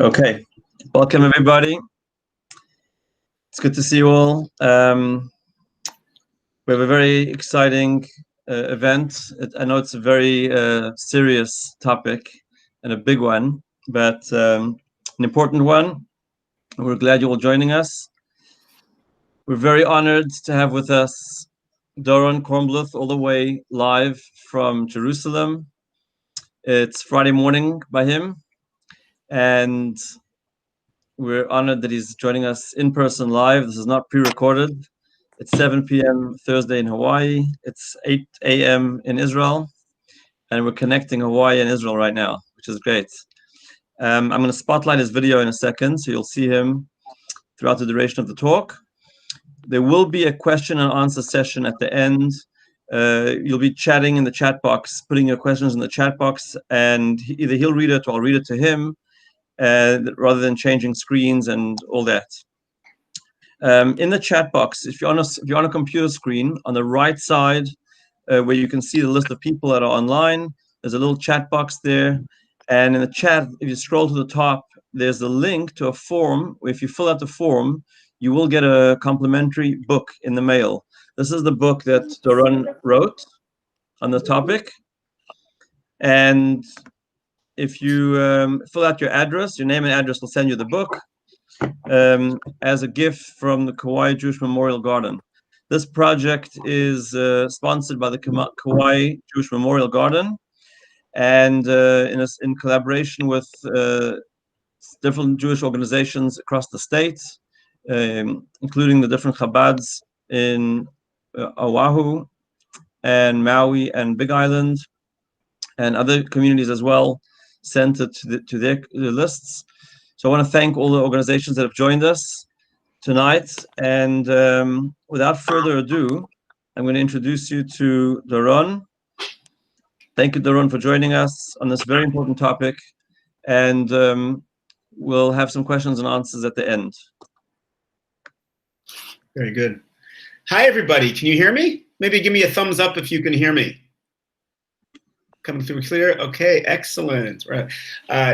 Okay, welcome everybody. It's good to see you all. We have a very exciting event. I know it's a very serious topic and a big one, but an important one. We're glad you're all joining us. We're very honored to have with us Doron Kornbluth, all the way live from Jerusalem. It's Friday morning by him, and we're honored that he's joining us in person live. This is not pre-recorded. It's 7 p.m. Thursday in Hawaii. It's 8 a.m. in Israel. And we're connecting Hawaii and Israel right now, which is great. I'm going to spotlight his video in a second, so you'll see him throughout the duration of the talk. There will be a question and answer session at the end. You'll be chatting in the chat box, putting your questions in the chat box, and either he'll read it or I'll read it to him, rather than changing screens and all that. In the chat box, if you're on a computer screen, on the right side, where you can see the list of people that are online, there's a little chat box there. And in the chat, if you scroll to the top, there's a link to a form. If you fill out the form, you will get a complimentary book in the mail. This is the book that Doron wrote on the topic. And if you fill out your address, your name and address will send you the book as a gift from the Kauai Jewish Memorial Garden. This project is sponsored by the Kauai Jewish Memorial Garden, and in collaboration with different Jewish organizations across the state, including the different Chabads in Oahu and Maui and Big Island, and other communities as well, sent it to their lists. So I want to thank all the organizations that have joined us tonight. And without further ado, I'm going to introduce you to Doron. Thank you, Doron, for joining us on this very important topic. And we'll have some questions and answers at the end. Very good. Hi, everybody. Can you hear me? Maybe give me a thumbs up if you can hear me. Coming through clear? Okay, excellent. Right.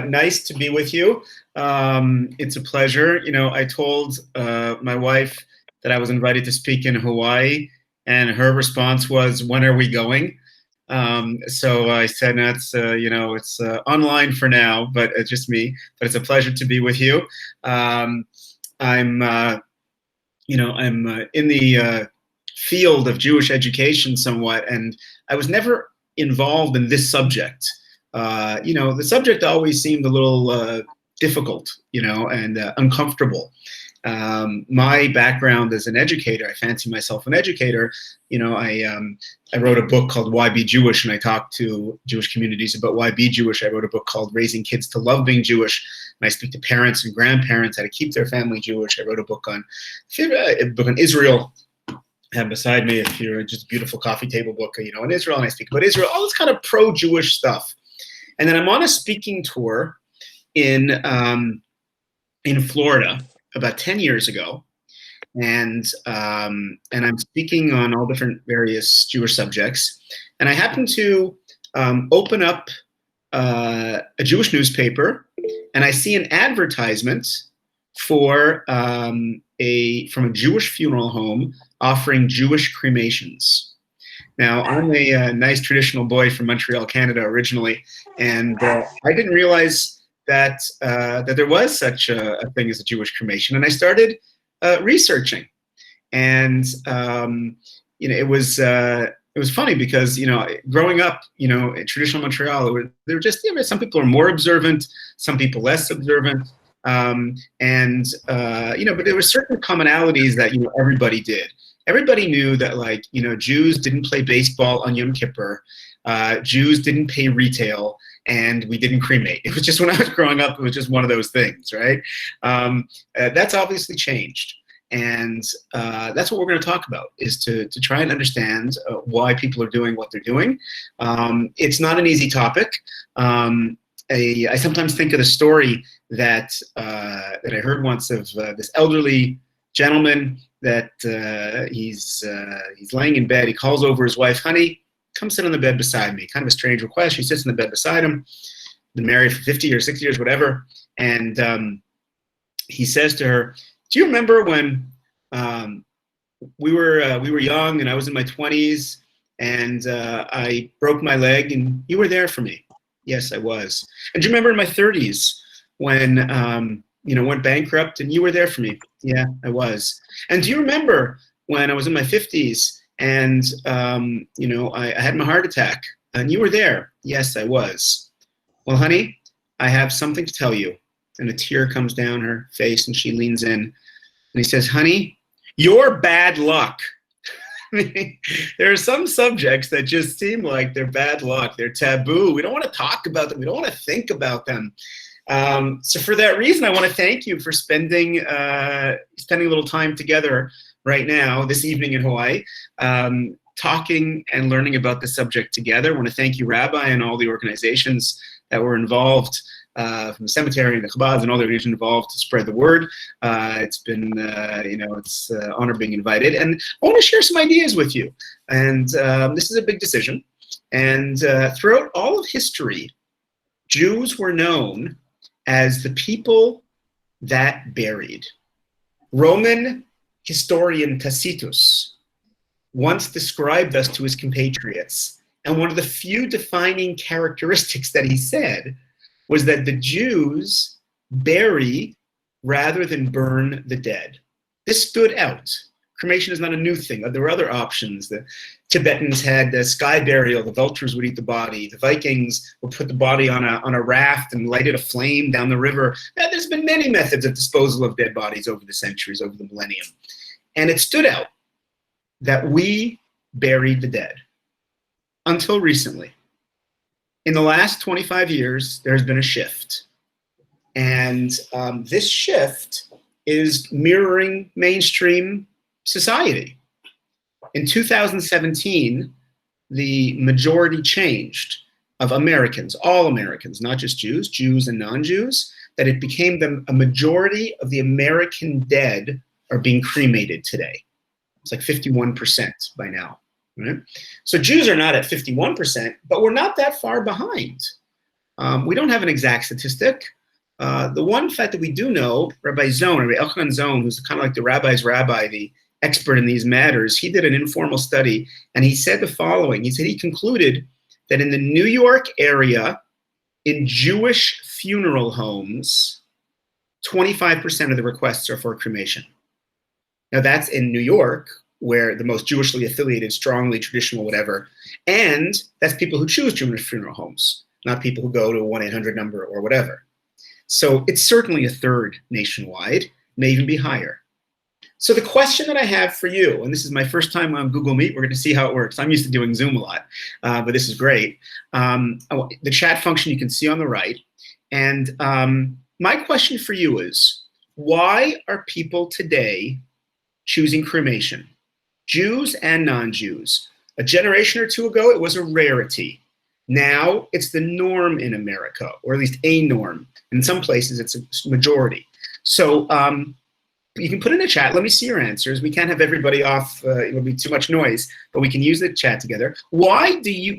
Nice to be with you. It's a pleasure. You know, I told my wife that I was invited to speak in Hawaii, and her response was, "When are we going?" So I said, "That's it's online for now, but it's just me. But it's a pleasure to be with you." I'm in the field of Jewish education somewhat, and I was never involved in this subject. The subject always seemed a little difficult, and uncomfortable. My background as an educator, I fancy myself an educator. I wrote a book called Why Be Jewish, and I talked to Jewish communities about why be Jewish. I wrote a book called Raising Kids to Love Being Jewish, and I speak to parents and grandparents how to keep their family Jewish. I wrote a book on Israel. And beside me, if you're just a beautiful coffee table book, in Israel, and I speak about Israel, all this kind of pro-Jewish stuff. And then I'm on a speaking tour in Florida about 10 years ago, and I'm speaking on all different various Jewish subjects. And I happen to open up a Jewish newspaper, and I see an advertisement for from a Jewish funeral home offering Jewish cremations. Now, I'm a nice traditional boy from Montreal, Canada, originally, and I didn't realize that there was such a thing as a Jewish cremation, and I started researching. And it was funny because growing up, in traditional Montreal, there were just some people are more observant, some people less observant. But there were certain commonalities that everybody did. Everybody knew that Jews didn't play baseball on Yom Kippur, Jews didn't pay retail, and we didn't cremate. It was just, when I was growing up, it was just one of those things, right? That's obviously changed, and that's what we're going to talk about, is to try and understand why people are doing what they're doing. It's not an easy topic. I sometimes think of the story that I heard once of this elderly gentleman that he's laying in bed. He calls over his wife, "Honey, come sit on the bed beside me." Kind of a strange request. She sits in the bed beside him, been married for 50 or 60 years, whatever. And he says to her, "Do you remember when we were young and I was in my 20s and I broke my leg and you were there for me?" "Yes, I was." "And do you remember in my 30s when went bankrupt and you were there for me?" "Yeah, I was." "And do you remember when I was in my 50s and I had my heart attack and you were there?" "Yes, I was." "Well, honey, I have something to tell you." And a tear comes down her face and she leans in and he says, "Honey, you're bad luck." There are some subjects that just seem like they're bad luck. They're taboo. We don't want to talk about them. We don't want to think about them. So for that reason, I want to thank you for spending a little time together right now, this evening in Hawaii, talking and learning about the subject together. I want to thank you, Rabbi, and all the organizations that were involved, from the cemetery and the Chabad and all the organizations involved to spread the word. It's been, it's an honor being invited. And I want to share some ideas with you. And this is a big decision. And throughout all of history, Jews were known as the people that buried. Roman historian Tacitus once described us to his compatriots. And one of the few defining characteristics that he said was that the Jews bury rather than burn the dead. This stood out. Cremation is not a new thing. There were other options. The Tibetans had sky burial. The vultures would eat the body. The Vikings would put the body on a raft and light it aflame down the river. Now, there's been many methods of disposal of dead bodies over the centuries, over the millennium. And it stood out that we buried the dead until recently. In the last 25 years, there's been a shift. And this shift is mirroring mainstream society. In 2017, the majority changed of Americans, all Americans, not just Jews, Jews and non-Jews, that it became a majority of the American dead are being cremated today. It's like 51% by now. Right? So Jews are not at 51%, but we're not that far behind. We don't have an exact statistic. The one fact that we do know, Rabbi Elchanan Zon, who's kind of like the rabbi's rabbi, the expert in these matters, he did an informal study and he said the following. He said he concluded that in the New York area, in Jewish funeral homes, 25% of the requests are for cremation. Now that's in New York, where the most Jewishly affiliated, strongly traditional, whatever. And that's people who choose Jewish funeral homes, not people who go to a 1-800 number or whatever. So it's certainly a third nationwide, may even be higher. So the question that I have for you, and this is my first time on Google Meet, we're going to see how it works. I'm used to doing Zoom a lot, but this is great. The chat function you can see on the right. And my question for you is, why are people today choosing cremation? Jews and non-Jews. A generation or two ago, it was a rarity. Now it's the norm in America, or at least a norm. In some places, it's a majority. So you can put in the chat. Let me see your answers. We can't have everybody off. It'll be too much noise, but we can use the chat together. Why you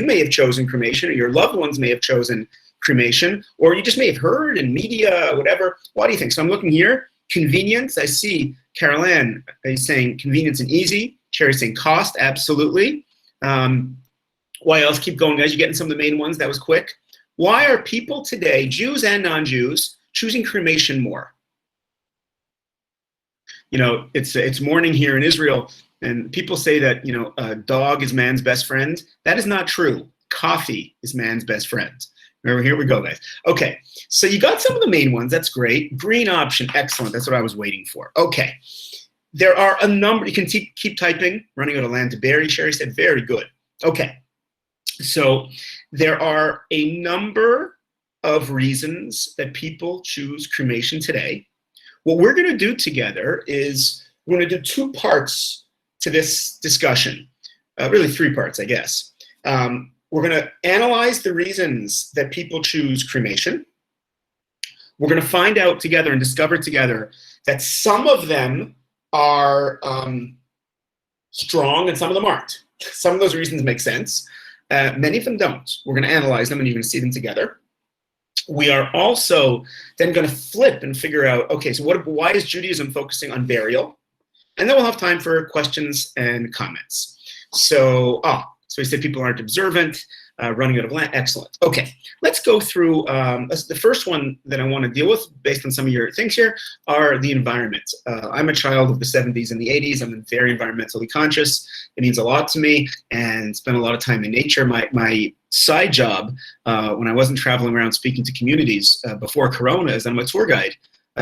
may have chosen cremation, or your loved ones may have chosen cremation, or you just may have heard in media, whatever. Why do you think? So I'm looking here. Convenience. I see Carol Ann is saying convenience and easy. Sherry's saying cost. Absolutely. Why else? Keep going, guys. You're getting some of the main ones. That was quick. Why are people today, Jews and non-Jews, choosing cremation more? You know, it's morning here in Israel, and people say that, a dog is man's best friend. That is not true. Coffee is man's best friend. Remember, here we go, guys. Okay, so you got some of the main ones. That's great. Green option, excellent. That's what I was waiting for. Okay, there are a number. You can keep typing. Running out of land to bury, Sherry said. Very good. Okay, so there are a number of reasons that people choose cremation today. What we're going to do together is we're going to do two parts to this discussion. Really three parts, I guess. We're going to analyze the reasons that people choose cremation. We're going to find out together and discover together that some of them are strong and some of them aren't. Some of those reasons make sense. Many of them don't. We're going to analyze them and you're going to see them together. We are also then going to flip and figure out, okay, so why is Judaism focusing on burial? And then we'll have time for questions and comments. So we said people aren't observant, running out of land. Excellent. Okay, let's go through. The first one that I want to deal with, based on some of your things here, are the environment. I'm a child of the 70s and the 80s. I'm very environmentally conscious. It means a lot to me, and spend a lot of time in nature. My side job, when I wasn't traveling around speaking to communities before Corona, is I'm a tour guide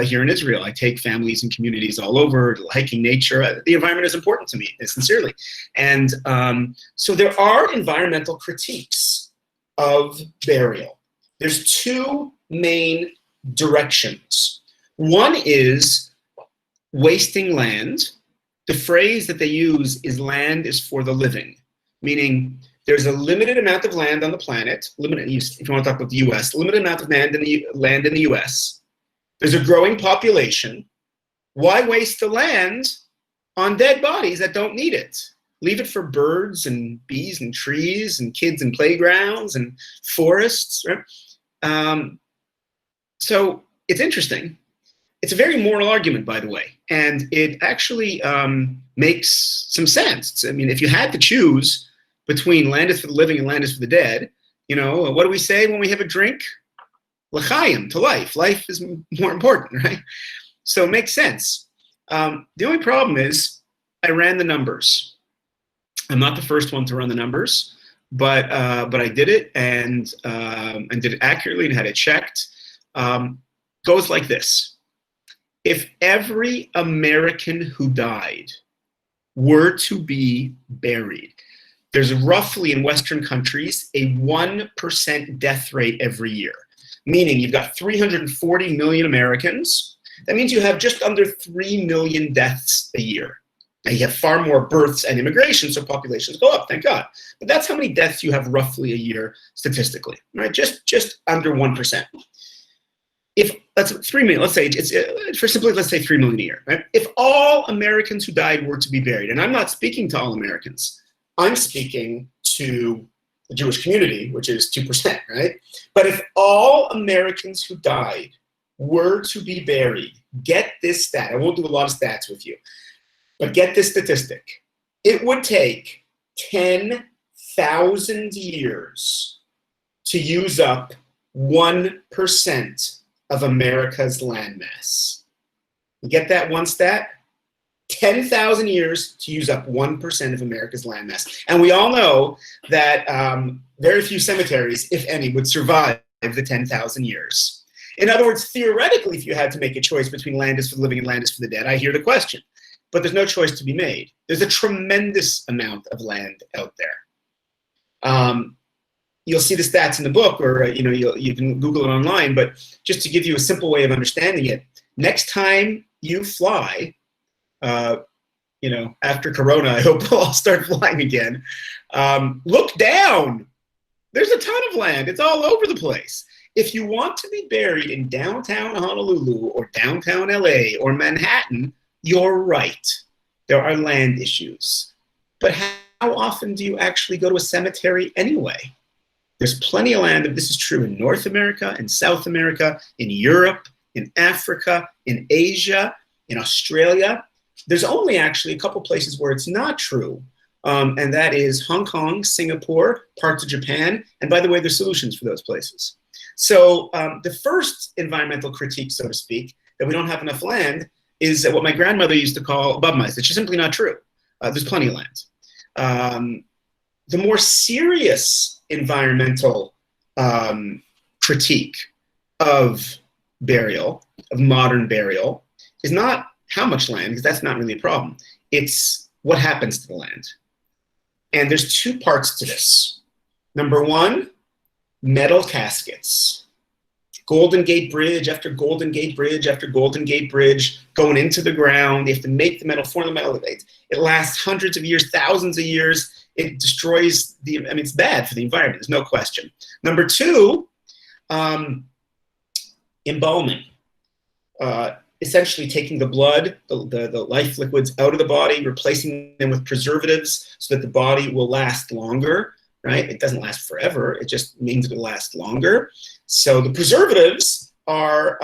here in Israel. I take families and communities all over, hiking nature. The environment is important to me, sincerely. And so there are environmental critiques of burial. There's two main directions. One is wasting land. The phrase that they use is land is for the living, meaning there's a limited amount of land on the planet, limited, if you want to talk about the US, limited amount of land in the US. There's a growing population. Why waste the land on dead bodies that don't need it? Leave it for birds and bees and trees and kids and playgrounds and forests. Right? So it's interesting. It's a very moral argument, by the way, and it actually makes some sense. I mean, if you had to choose between land is for the living and land is for the dead, what do we say when we have a drink? L'chaim, to life. Life is more important, right? So it makes sense. The only problem is I ran the numbers. I'm not the first one to run the numbers, but I did it and did it accurately and had it checked. Goes like this. If every American who died were to be buried, there's roughly in Western countries a 1% death rate every year. Meaning you've got 340 million Americans. That means you have just under 3 million deaths a year. Now you have far more births and immigration, so populations go up, thank God. But that's how many deaths you have roughly a year statistically, right? Just under 1%. If that's 3 million, let's say let's say 3 million a year, right? If all Americans who died were to be buried, and I'm not speaking to all Americans, I'm speaking to the Jewish community, which is 2%, right? But if all Americans who died were to be buried, get this stat. I won't do a lot of stats with you, but get this statistic. It would take 10,000 years to use up 1% of America's landmass. You get that one stat? 10,000 years to use up 1% of America's landmass. And we all know that very few cemeteries, if any, would survive the 10,000 years. In other words, theoretically, if you had to make a choice between land is for the living and land is for the dead, I hear the question. But there's no choice to be made. There's a tremendous amount of land out there. You'll see the stats in the book, or you can Google it online, but just to give you a simple way of understanding it, next time you fly, after Corona, I hope we'll all start flying again. Look down. There's a ton of land. It's all over the place. If you want to be buried in downtown Honolulu or downtown LA or Manhattan, you're right. There are land issues. But how often do you actually go to a cemetery anyway? There's plenty of land. This is true in North America, in South America, in Europe, in Africa, in Asia, in Australia. There's only actually a couple places where it's not true, and that is Hong Kong, Singapore, parts of Japan, and by the way, there's solutions for those places. So the first environmental critique, so to speak, that we don't have enough land is what my grandmother used to call Bubmais. It's just simply not true. There's plenty of land. The more serious environmental critique of burial, of modern burial, is not how much land, because that's not really a problem. It's what happens to the land. And there's two parts to this. Number one, metal caskets. Golden Gate Bridge after Golden Gate Bridge after Golden Gate Bridge going into the ground. They have to make the metal, form the metal. It lasts hundreds of years, thousands of years. It destroys it's bad for the environment, there's no question. Number two, embalming. Essentially taking the blood, the life liquids out of the body, replacing them with preservatives so that the body will last longer. right? It doesn't last forever. It just means it'll last longer. So the preservatives are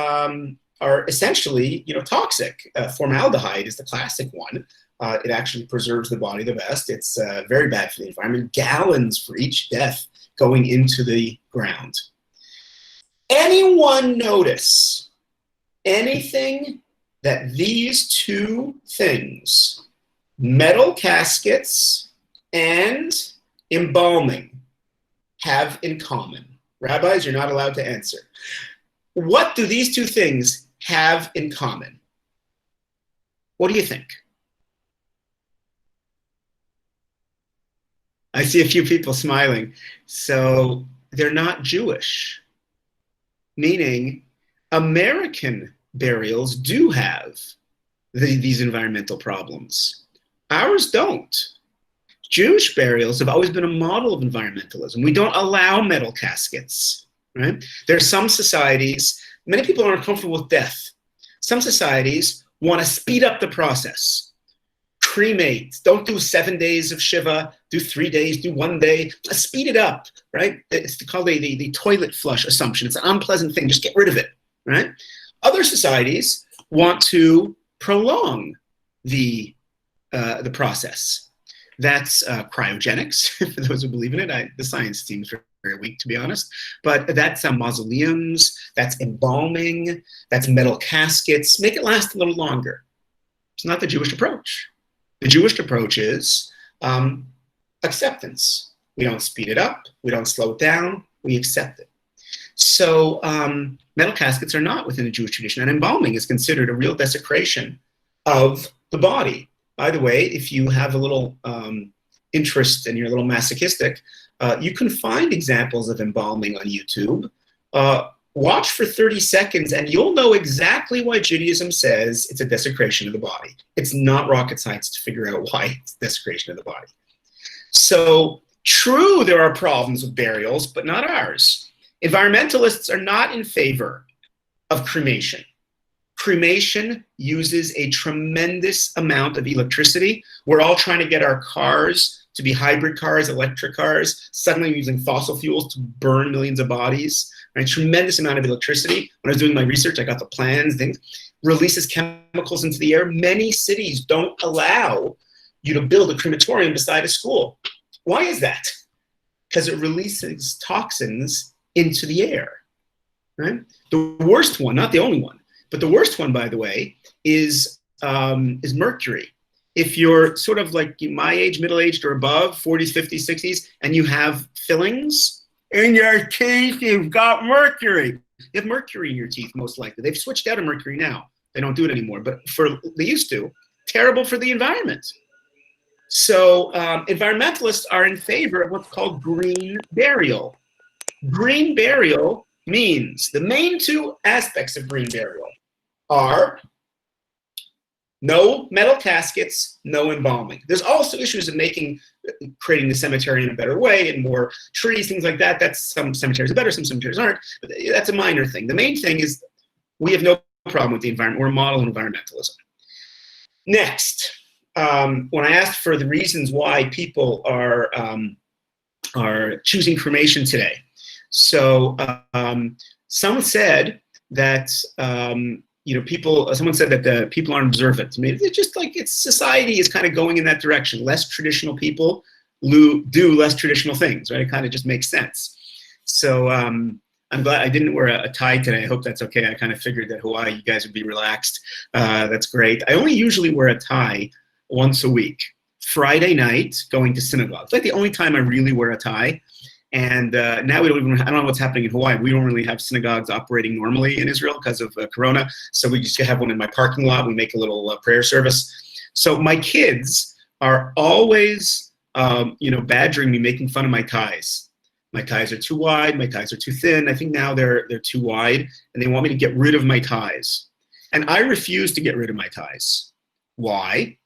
essentially, toxic. Formaldehyde is the classic one. It actually preserves the body the best. It's very bad for the environment. Gallons for each death going into the ground. Anyone notice anything that these two things, metal caskets and embalming, have in common? Rabbis, you're not allowed to answer. What do these two things have in common? What do you think? I see a few people smiling. So they're not Jewish, meaning American burials do have these environmental problems. Ours don't. Jewish burials have always been a model of environmentalism. We don't allow metal caskets, right? There are some societies, many people aren't comfortable with death. Some societies want to speed up the process. Cremate, don't do 7 days of Shiva, do 3 days, do 1 day, speed it up, right? It's called the toilet flush assumption. It's an unpleasant thing, just get rid of it, right? Other societies want to prolong the process. That's cryogenics, for those who believe in it. The science seems very weak, to be honest. But that's mausoleums, that's embalming, that's metal caskets. Make it last a little longer. It's not the Jewish approach. The Jewish approach is acceptance. We don't speed it up. We don't slow it down. We accept it. So metal caskets are not within the Jewish tradition, and embalming is considered a real desecration of the body. By the way, if you have a little interest and you're a little masochistic, you can find examples of embalming on YouTube. Watch for 30 seconds and you'll know exactly why Judaism says it's a desecration of the body. It's not rocket science to figure out why it's desecration of the body. So true, there are problems with burials, but not ours. Environmentalists are not in favor of cremation. Cremation uses a tremendous amount of electricity. We're all trying to get our cars to be hybrid cars, electric cars, suddenly using fossil fuels to burn millions of bodies. Right? Tremendous amount of electricity. When I was doing my research, I got the plans, things, releases chemicals into the air. Many cities don't allow you to build a crematorium beside a school. Why is that? Because it releases toxins into the air. Right? The worst one, not the only one, but the worst one, by the way, is mercury. If you're sort of like my age, middle-aged or above, 40s, 50s, 60s, and you have fillings in your teeth, you've got mercury. You have mercury in your teeth, most likely. They've switched out of mercury now. They don't do it anymore, but they used to. Terrible for the environment. So environmentalists are in favor of what's called green burial. Green burial means the main two aspects of green burial are no metal caskets, no embalming. There's also issues of creating the cemetery in a better way and more trees, things like that. That's some cemeteries are better, some cemeteries aren't, but that's a minor thing. The main thing is we have no problem with the environment. We're a model of environmentalism. Next, when I asked for the reasons why people are choosing cremation today, so someone said that someone said that the people aren't observant. I mean, it's just like society is kind of going in that direction. Less traditional people do less traditional things, right? It kind of just makes sense. So I'm glad I didn't wear a tie today. I hope that's okay. I kind of figured that Hawaii, you guys would be relaxed. That's great. I only usually wear a tie once a week. Friday night, going to synagogue. It's like the only time I really wear a tie. And now I don't know what's happening in Hawaii. We don't really have synagogues operating normally in Israel because of Corona. So we just have one in my parking lot. We make a little prayer service. So my kids are always, badgering me, making fun of my ties. My ties are too wide. My ties are too thin. I think now they're too wide, and they want me to get rid of my ties. And I refuse to get rid of my ties. Why?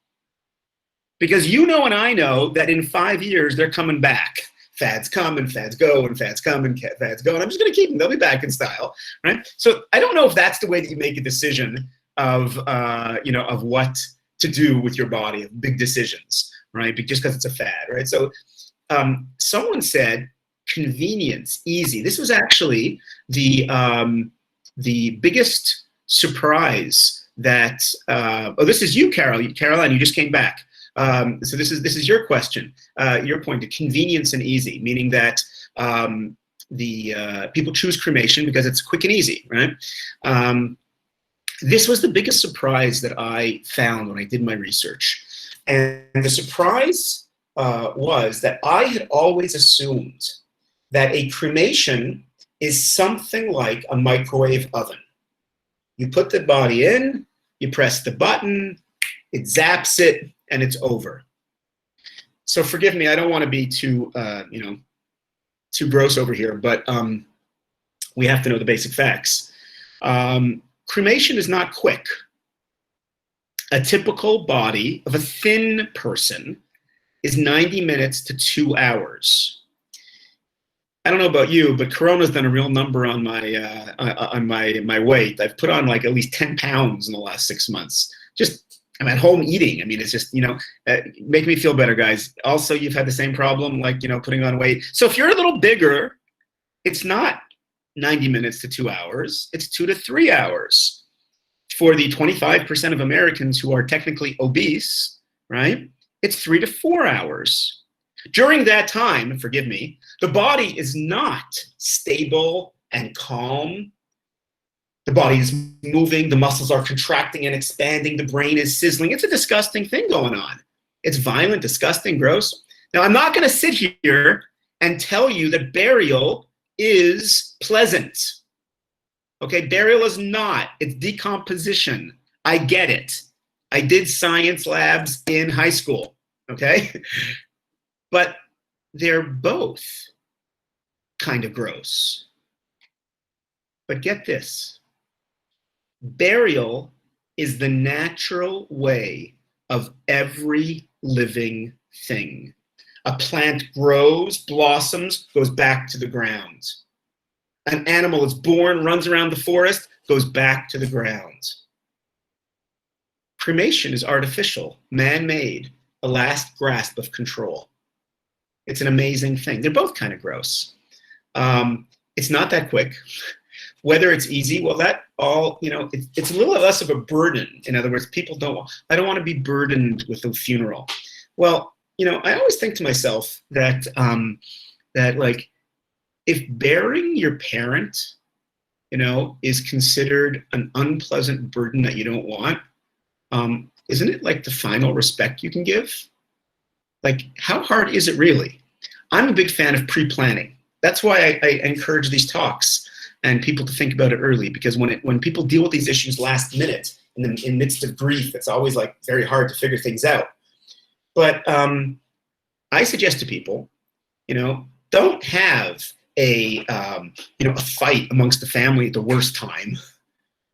Because you know and I know that in 5 years they're coming back. Fads come and fads go, and fads come and fads go, and I'm just going to keep them. They'll be back in style, right? So I don't know if that's the way that you make a decision of what to do with your body, of big decisions, right? Just because it's a fad, right? So someone said convenience, easy. This was actually the biggest surprise that. Oh, this is you, Caroline. You just came back. So this is your question. Your point: the convenience and easy, meaning that people choose cremation because it's quick and easy, right? This was the biggest surprise that I found when I did my research. And the surprise was that I had always assumed that a cremation is something like a microwave oven. You put the body in, you press the button, it zaps it, and it's over. So forgive me, I don't want to be too, too gross over here, but we have to know the basic facts. Cremation is not quick. A typical body of a thin person is 90 minutes to 2 hours. I don't know about you, but Corona's done a real number on my weight. I've put on like at least 10 pounds in the last 6 months. Just, I'm at home eating. I mean, it's just, make me feel better, guys. Also, you've had the same problem, like, putting on weight. So if you're a little bigger, it's not 90 minutes to 2 hours. It's 2 to 3 hours. For the 25% of Americans who are technically obese, right, it's 3 to 4 hours. During that time, forgive me, the body is not stable and calm. The body is moving, the muscles are contracting and expanding, the brain is sizzling. It's a disgusting thing going on. It's violent, disgusting, gross. Now, I'm not going to sit here and tell you that burial is pleasant. Okay, burial is not. It's decomposition. I get it. I did science labs in high school, okay? But they're both kind of gross. But get this. Burial is the natural way of every living thing. A plant grows, blossoms, goes back to the ground. An animal is born, runs around the forest, goes back to the ground. Cremation is artificial, man-made, a last grasp of control. It's an amazing thing. They're both kind of gross. It's not that quick. Whether it's easy, well, that all, it's a little less of a burden. In other words, I don't want to be burdened with a funeral. Well, I always think to myself that, like, if burying your parent, is considered an unpleasant burden that you don't want, isn't it like the final respect you can give? Like, how hard is it really? I'm a big fan of pre-planning. That's why I encourage these talks and people to think about it early, because when people deal with these issues last minute, in midst of grief, it's always like very hard to figure things out. But I suggest to people, don't have a fight amongst the family at the worst time. And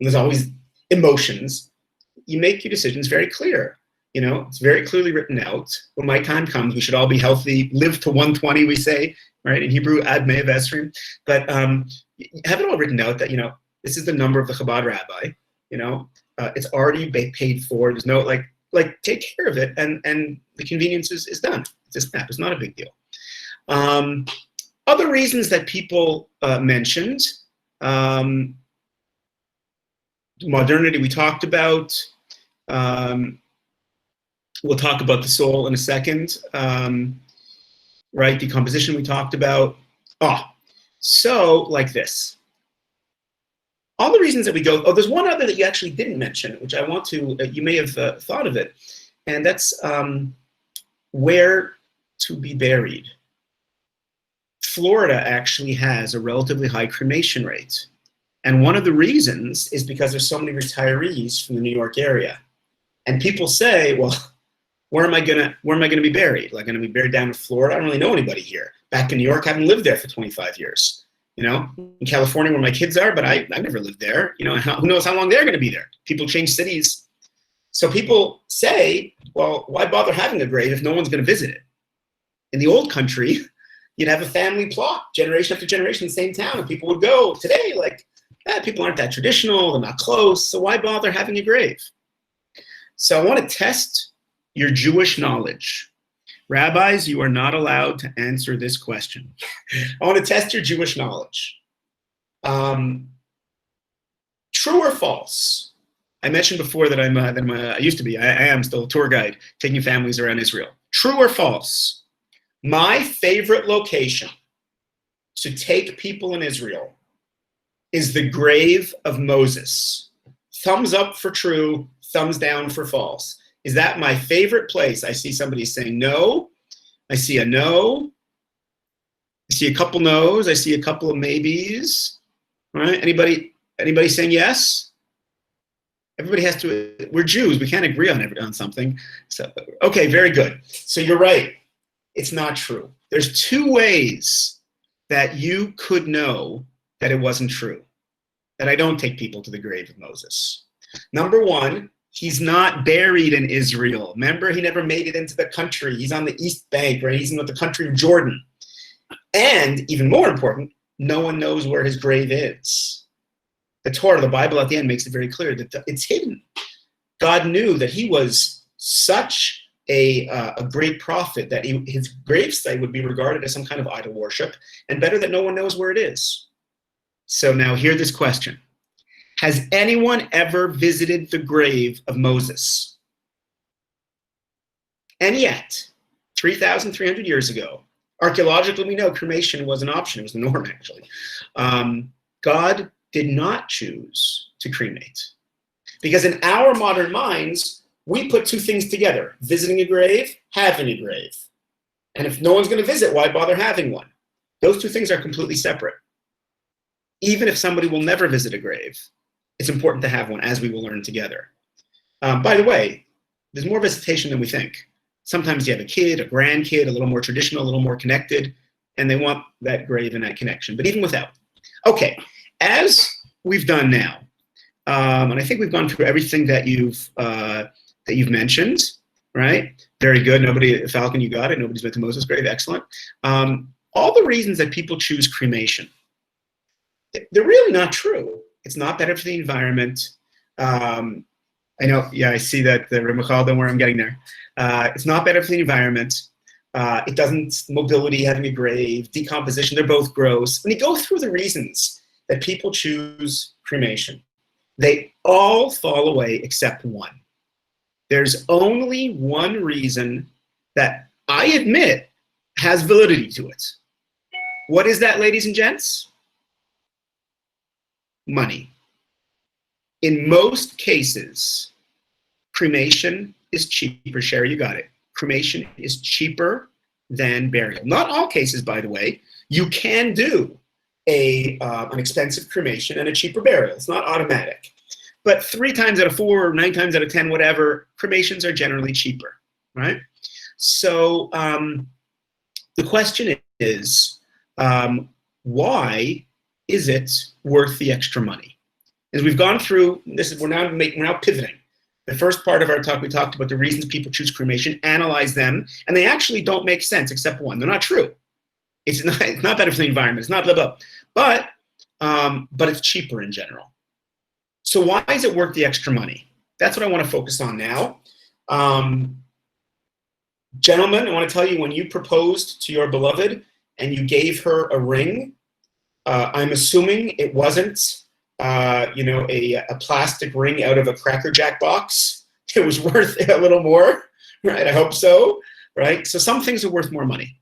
there's always emotions. You make your decisions very clear. It's very clearly written out. When my time comes, we should all be healthy, live to 120, we say, right? In Hebrew, ad mei v'esrim. But have it all written out that, this is the number of the Chabad rabbi. It's already paid for. There's no, like take care of it. And the convenience is done. It's a snap. It's not a big deal. Other reasons that people mentioned, modernity we talked about. We'll talk about the soul in a second, right? Decomposition we talked about. So like this. All the reasons that we go, there's one other that you actually didn't mention, which I want to, you may have thought of it, and that's where to be buried. Florida actually has a relatively high cremation rate. And one of the reasons is because there's so many retirees from the New York area. And people say, well, where am I gonna be buried? Like, gonna be buried down in Florida? I don't really know anybody here. Back in New York, I haven't lived there for 25 years. In California where my kids are, but I've never lived there. Who knows how long they're gonna be there? People change cities. So people say, well, why bother having a grave if no one's gonna visit it? In the old country, you'd have a family plot, generation after generation in the same town, and people would go. Today, people aren't that traditional, they're not close, so why bother having a grave? So I want to test your Jewish knowledge. Rabbis, you are not allowed to answer this question. I want to test your Jewish knowledge. True or false? I mentioned before that I used to be, I am still a tour guide taking families around Israel. True or false? My favorite location to take people in Israel is the grave of Moses. Thumbs up for true, thumbs down for false. Is that my favorite place? I see somebody saying no. I see a no. I see a couple no's. I see a couple of maybes. All right. Anybody saying yes? Everybody has to. We're Jews. We can't agree on something. So okay, very good. So you're right. It's not true. There's two ways that you could know that it wasn't true, that I don't take people to the grave of Moses. Number one, he's not buried in Israel. Remember, he never made it into the country. He's on the East Bank, right? He's in the country of Jordan. And even more important, no one knows where his grave is. The Torah, the Bible at the end makes it very clear that it's hidden. God knew that he was such a great prophet that his gravesite would be regarded as some kind of idol worship, and better that no one knows where it is. So now hear this question. Has anyone ever visited the grave of Moses? And yet, 3,300 years ago, archaeologically we know cremation was an option. It was the norm, actually. God did not choose to cremate. Because in our modern minds, we put two things together: visiting a grave, having a grave. And if no one's going to visit, why bother having one? Those two things are completely separate. Even if somebody will never visit a grave, it's important to have one, as we will learn together. By the way, there's more visitation than we think. Sometimes you have a kid, a grandkid, a little more traditional, a little more connected, and they want that grave and that connection. But even without. Okay, as we've done now, and I think we've gone through everything that you've mentioned, right? Very good. Falcon, you got it. Nobody's been to Moses' grave. Excellent. All the reasons that people choose cremation, they're really not true. It's not better for the environment. I know, yeah, I see that, Michal, don't worry, I'm getting there. It's not better for the environment. It doesn't, mobility, having a grave, decomposition, they're both gross. When you go through the reasons that people choose cremation, they all fall away except one. There's only one reason that I admit has validity to it. What is that, ladies and gents? Money. In most cases, cremation is cheaper. Sherry, you got it. Cremation is cheaper than burial. Not all cases, by the way. You can do an expensive cremation and a cheaper burial. It's not automatic. But 3 times out of 4 or 9 times out of 10, whatever, cremations are generally cheaper, right? So the question is, why is it worth the extra money? As we've gone through, we're now pivoting. The first part of our talk, we talked about the reasons people choose cremation, analyze them, and they actually don't make sense except one. They're not true. It's not better for the environment. It's not blah, blah. But it's cheaper in general. So why is it worth the extra money? That's what I want to focus on now. Gentlemen, I want to tell you, when you proposed to your beloved and you gave her a ring, I'm assuming it wasn't a plastic ring out of a Cracker Jack box. It was worth a little more, right? I hope so, right? So some things are worth more money.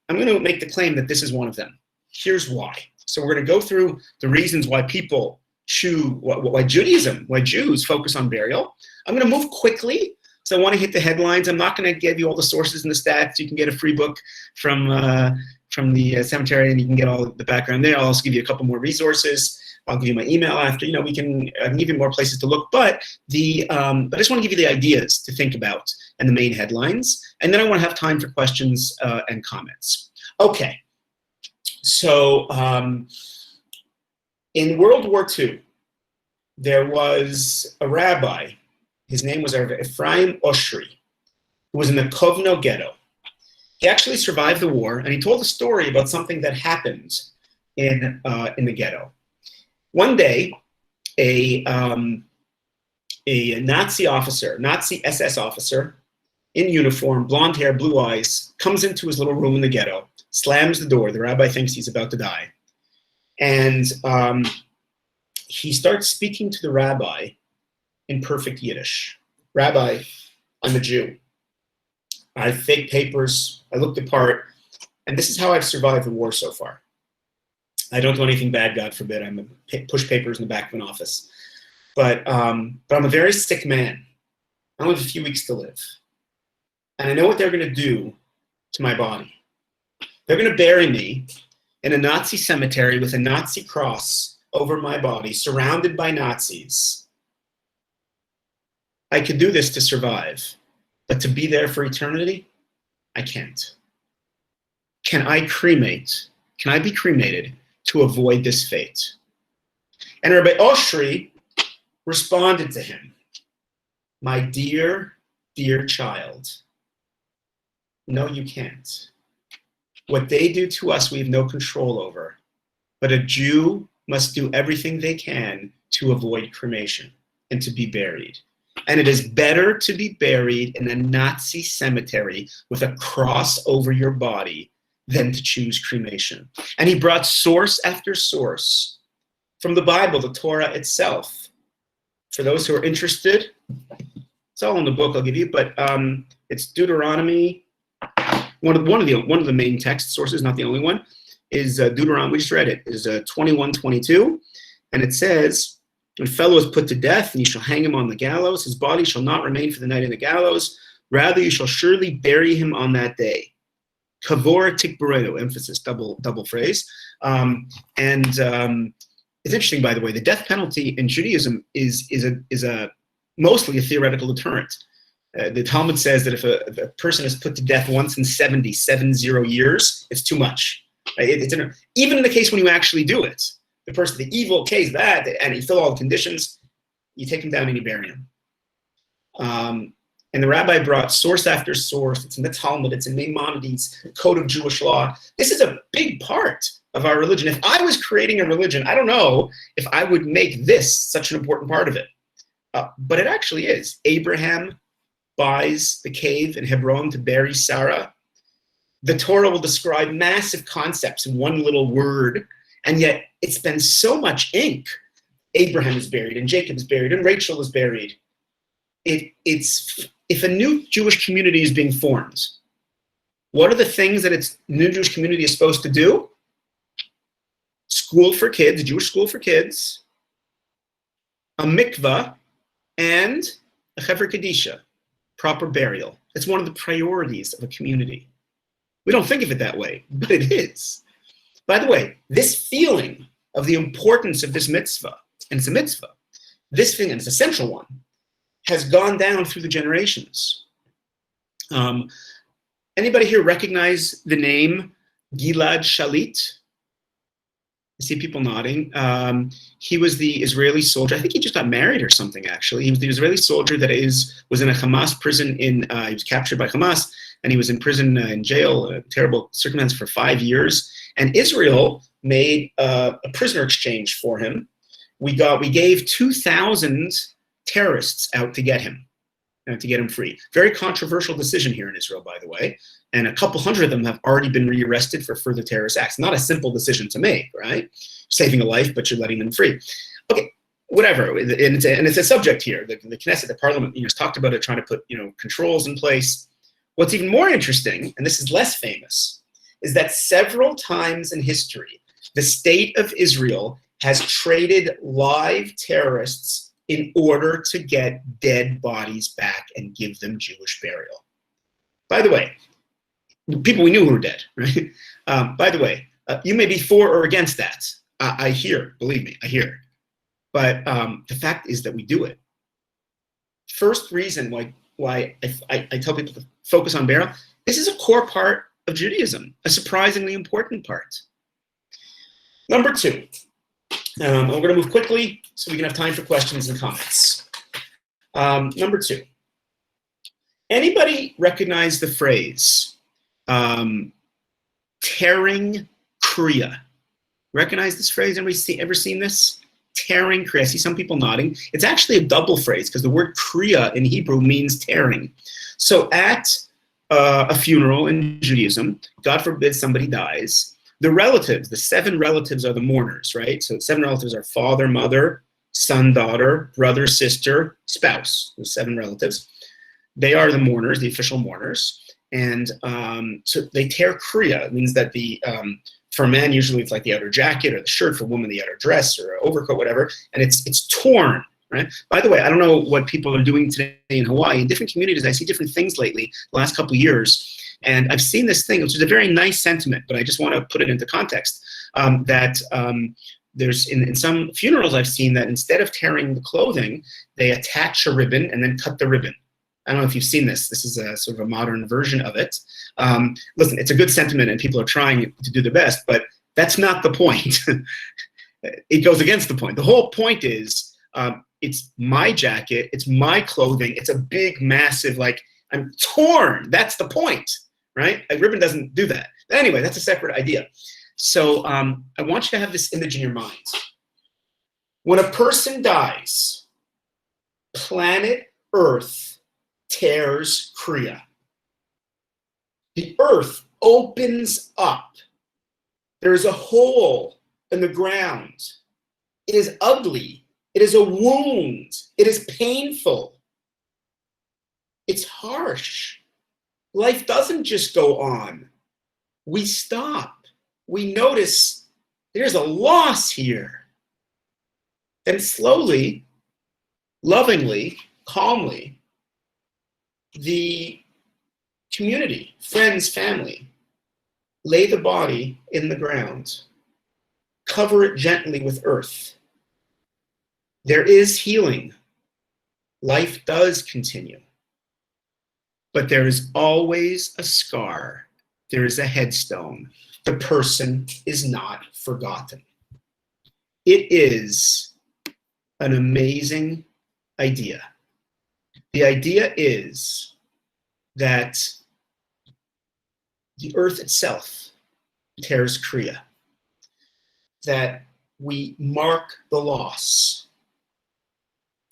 I'm going to make the claim that this is one of them. Here's why. So we're going to go through the reasons why people choose, why Jews focus on burial. I'm going to move quickly, so I want to hit the headlines. I'm not going to give you all the sources and the stats. You can get a free book from the cemetery, and you can get all the background there. I'll also give you a couple more resources. I'll give you my email after. I can give you more places to look. But I just want to give you the ideas to think about and the main headlines, and then I want to have time for questions and comments. Okay. So in World War II, there was a rabbi. His name was Ephraim Oshry, who was in the Kovno ghetto. He actually survived the war, and he told a story about something that happened in the ghetto. One day, a Nazi SS officer, in uniform, blonde hair, blue eyes, comes into his little room in the ghetto, slams the door. The rabbi thinks he's about to die. And he starts speaking to the rabbi in perfect Yiddish. Rabbi, I'm a Jew. I have fake papers. I looked the part. And this is how I've survived the war so far. I don't do anything bad, God forbid. I'm a push papers in the back of an office. But I'm a very sick man. I only have a few weeks to live. And I know what they're going to do to my body. They're going to bury me in a Nazi cemetery with a Nazi cross over my body, surrounded by Nazis. I could do this to survive, but to be there for eternity, I can't. Can I cremate? Can I be cremated to avoid this fate? And Rabbi Oshri responded to him, my dear, dear child, no, you can't. What they do to us, we have no control over. But a Jew must do everything they can to avoid cremation and to be buried. And it is better to be buried in a Nazi cemetery with a cross over your body than to choose cremation. And he brought source after source from the Bible, the Torah itself. For those who are interested, it's all in the book I'll give you, but it's Deuteronomy. One of the main text sources, not the only one, is Deuteronomy. We just read it. Is 21:22, and it says, "When a fellow is put to death, and you shall hang him on the gallows, his body shall not remain for the night in the gallows. Rather, you shall surely bury him on that day." Kavor tikboreno, emphasis, double phrase. It's interesting, by the way. The death penalty in Judaism is mostly a theoretical deterrent. The Talmud says that if a person is put to death once in 70 years, it's too much. Even in the case when you actually do it, the person, the evil case, that, and you fill all the conditions, you take him down and you bury him. And the rabbi brought source after source. It's in the Talmud, it's in Maimonides, Code of Jewish Law. This is a big part of our religion. If I was creating a religion, I don't know if I would make this such an important part of it. But it actually is. Abraham buys the cave in Hebron to bury Sarah. The Torah will describe massive concepts in one little word, and yet it spends so much ink. Abraham is buried, and Jacob is buried, and Rachel is buried. If a new Jewish community is being formed, what are the things that its new Jewish community is supposed to do? School for kids, Jewish school for kids, a mikvah, and a Hever Kadisha, proper burial. It's one of the priorities of a community. We don't think of it that way, but it is. By the way, this feeling of the importance of this mitzvah, and it's a mitzvah, this feeling, and it's a central one, has gone down through the generations. Anybody here recognize the name Gilad Shalit? I see people nodding. He was the Israeli soldier. I think he just got married or something, actually. He was the Israeli soldier that was in a Hamas prison. He was captured by Hamas, and he was in prison, in jail, terrible circumstances, for 5 years. And Israel made a prisoner exchange for him. We gave 2,000 terrorists out to get him free. Very controversial decision here in Israel, by the way. And a couple hundred of them have already been rearrested for further terrorist acts. Not a simple decision to make, right? Saving a life, but you're letting them free. Okay, whatever. And it's a subject here. The Knesset, the parliament, has talked about it, trying to put controls in place. What's even more interesting, and this is less famous, is that several times in history, the state of Israel has traded live terrorists in order to get dead bodies back and give them Jewish burial. By the way, people we knew who were dead, right? By the way, you may be for or against that. I hear, believe me, I hear. But the fact is that we do it. First reason why I tell people to focus on burial, this is a core part of Judaism, a surprisingly important part. Number two, we're going to move quickly so we can have time for questions and comments. Number two, anybody recognize the phrase tearing kriya? Recognize this phrase? Anybody ever seen this? Tearing kriya. I see some people nodding. It's actually a double phrase because the word kriya in Hebrew means tearing. So at a funeral in Judaism, God forbid somebody dies, the relatives, the 7 relatives are the mourners, right? So 7 relatives are father, mother, son, daughter, brother, sister, spouse, the 7 relatives. They are the mourners, the official mourners. And so they tear kriya. It means that for men, usually it's like the outer jacket or the shirt, for women, the outer dress or overcoat, whatever, and it's torn, right? By the way, I don't know what people are doing today in Hawaii. In different communities, I see different things lately, the last couple of years. And I've seen this thing, which is a very nice sentiment, but I just want to put it into context, there's in some funerals I've seen that instead of tearing the clothing, they attach a ribbon and then cut the ribbon. I don't know if you've seen this. This is a sort of a modern version of it. Listen, it's a good sentiment and people are trying to do their best, but that's not the point. It goes against the point. The whole point is it's my jacket, it's my clothing, it's a big, massive, like, I'm torn. That's the point, right? A ribbon doesn't do that. But anyway, that's a separate idea. So I want you to have this image in your mind. When a person dies, planet Earth tears kriya. The earth opens up. There is a hole in the ground. It is ugly. It is a wound. It is painful. It's harsh. Life doesn't just go on. We stop. We notice there's a loss here. Then slowly, lovingly, calmly, the community, friends, family, lay the body in the ground, cover it gently with earth. There is healing. Life does continue. But there is always a scar. There is a headstone. The person is not forgotten. It is an amazing idea. The idea is that the earth itself tears kriya, that we mark the loss.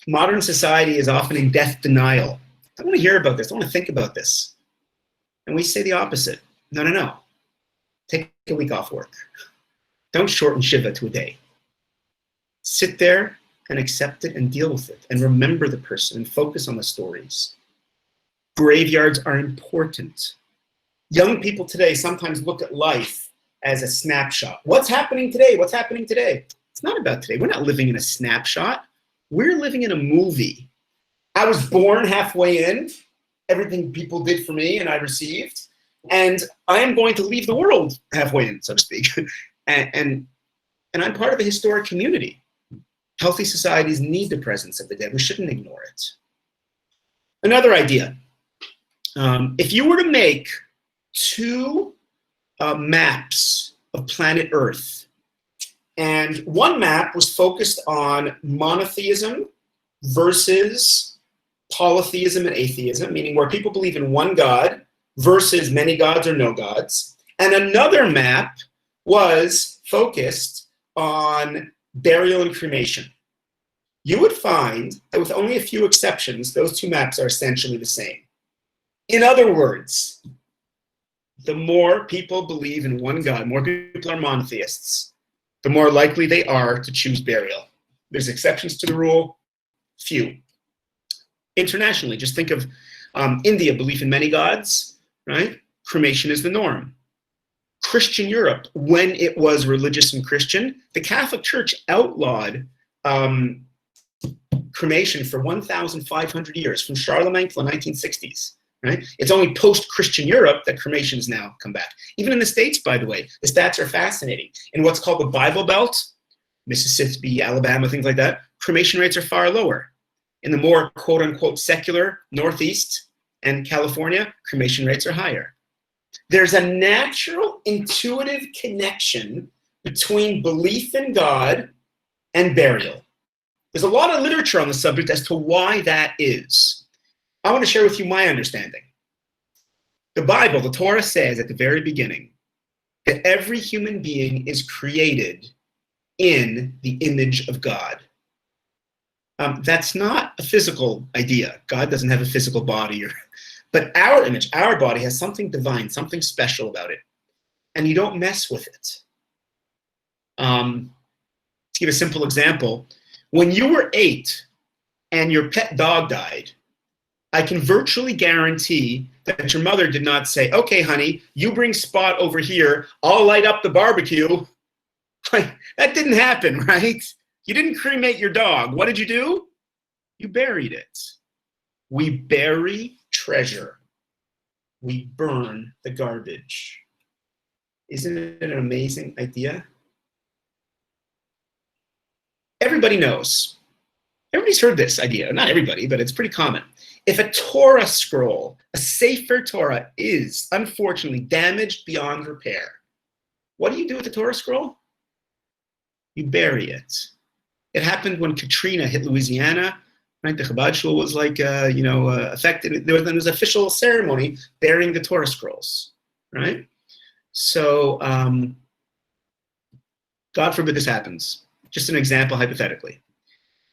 Modern society is often in death denial. I want to hear about this. I want to think about this. And we say the opposite. No, no, no. Take a week off work. Don't shorten Shiva to a day. Sit there and accept it and deal with it and remember the person and focus on the stories. Graveyards are important. Young people today sometimes look at life as a snapshot. What's happening today? What's happening today? It's not about today. We're not living in a snapshot. We're living in a movie. I was born halfway in, everything people did for me and I received, and I am going to leave the world halfway in, so to speak. and I'm part of a historic community. Healthy societies need the presence of the dead. We shouldn't ignore it. Another idea. If you were to make 2 maps of planet Earth, and one map was focused on monotheism versus polytheism and atheism, meaning where people believe in one God versus many gods or no gods, and another map was focused on burial and cremation, you would find that with only a few exceptions, those 2 maps are essentially the same. In other words, the more people believe in one God, more people are monotheists, the more likely they are to choose burial. There's exceptions to the rule, few. Internationally, just think of India, belief in many gods, right? Cremation is the norm. Christian Europe, when it was religious and Christian, the Catholic Church outlawed cremation for 1,500 years, from Charlemagne to the 1960s. Right? It's only post-Christian Europe that cremation has now come back. Even in the States, by the way, the stats are fascinating. In what's called the Bible Belt, Mississippi, Alabama, things like that, cremation rates are far lower. In the more quote-unquote secular Northeast and California, cremation rates are higher. There's a natural, intuitive connection between belief in God and burial. There's a lot of literature on the subject as to why that is. I want to share with you my understanding. The Bible, the Torah, says at the very beginning that every human being is created in the image of God. That's not a physical idea. God doesn't have a physical body, But our image, our body has something divine, something special about it. And you don't mess with it. To give a simple example, when you were 8 and your pet dog died, I can virtually guarantee that your mother did not say, okay, honey, you bring Spot over here, I'll light up the barbecue. That didn't happen, right? You didn't cremate your dog. What did you do? You buried it. We bury treasure. We burn the garbage. Isn't it an amazing idea? Everybody knows. Everybody's heard this idea. Not everybody, but it's pretty common. If a Torah scroll, a Sefer Torah, is unfortunately damaged beyond repair, what do you do with the Torah scroll? You bury it. It happened when Katrina hit Louisiana, right? The Chabad shul was like, affected. There was an official ceremony burying the Torah scrolls, right? So, God forbid this happens. Just an example, hypothetically.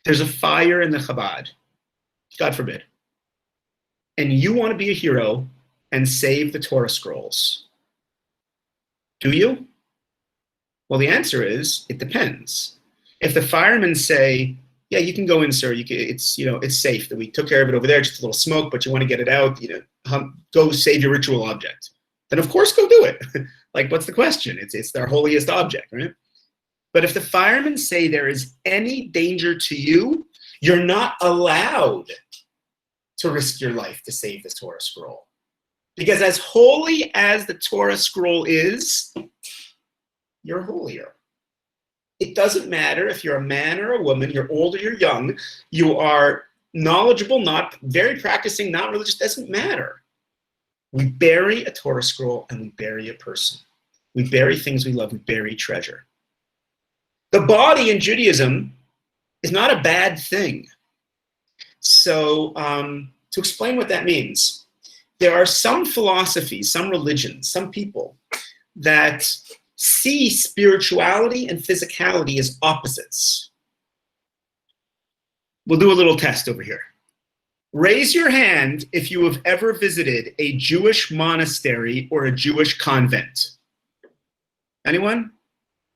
There's a fire in the Chabad, God forbid. And you want to be a hero and save the Torah scrolls. Do you? Well, the answer is, it depends. If the firemen say, yeah, you can go in, sir, it's safe, that we took care of it over there, just a little smoke, but you want to get it out, go save your ritual object. Then of course go do it. Like, what's the question? It's their holiest object, right? But if the firemen say there is any danger to you, you're not allowed to risk your life to save the Torah scroll. Because as holy as the Torah scroll is, you're holier. It doesn't matter if you're a man or a woman, you're old or you're young, you are knowledgeable, not very practicing, not religious, doesn't matter. We bury a Torah scroll and we bury a person. We bury things we love, we bury treasure. The body in Judaism is not a bad thing. So to explain what that means, there are some philosophies, some religions, some people that see spirituality and physicality as opposites. We'll do a little test over here. Raise your hand if you have ever visited a Jewish monastery or a Jewish convent. Anyone?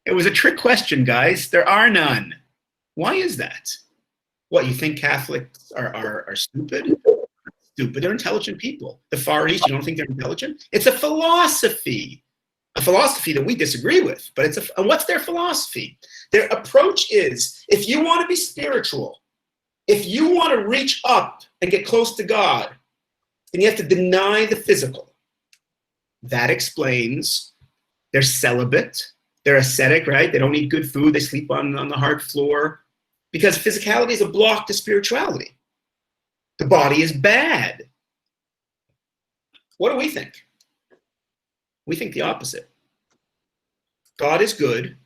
It was a trick question, guys. There are none. Why is that? What, you think Catholics are stupid? Stupid, they're intelligent people. The Far East, you don't think they're intelligent? It's a philosophy that we disagree with, but and what's their philosophy? Their approach is, if you want to be spiritual, if you want to reach up and get close to God, then you have to deny the physical. That explains they're celibate, they're ascetic, right? They don't eat good food, they sleep on the hard floor, because physicality is a block to spirituality. The body is bad. What do we think? We think the opposite. God is good,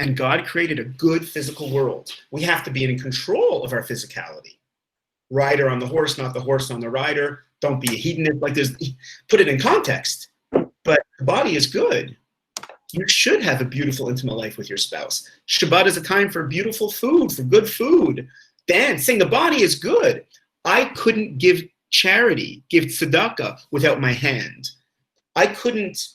and God created a good physical world. We have to be in control of our physicality. Rider on the horse, not the horse on the rider. Don't be a hedonist. Put it in context. But the body is good. You should have a beautiful, intimate life with your spouse. Shabbat is a time for beautiful food, for good food. Dance, sing. The body is good. I couldn't give charity, give tzedakah without my hand. I couldn't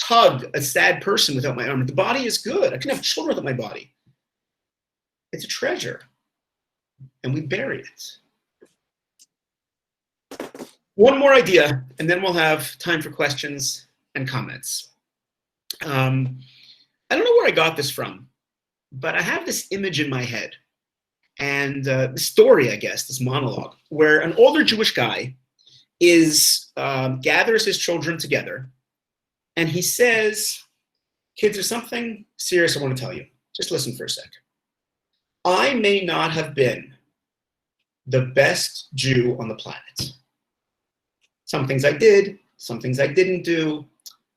hug a sad person without my arm. The body is good. I couldn't have children without my body. It's a treasure, and we bury it. One more idea, and then we'll have time for questions and comments. I don't know where I got this from, but I have this image in my head, and the story, I guess, this monologue, where an older Jewish guy gathers his children together, and he says, kids, there's something serious I want to tell you. Just listen for a sec. I may not have been the best Jew on the planet. Some things I did, some things I didn't do.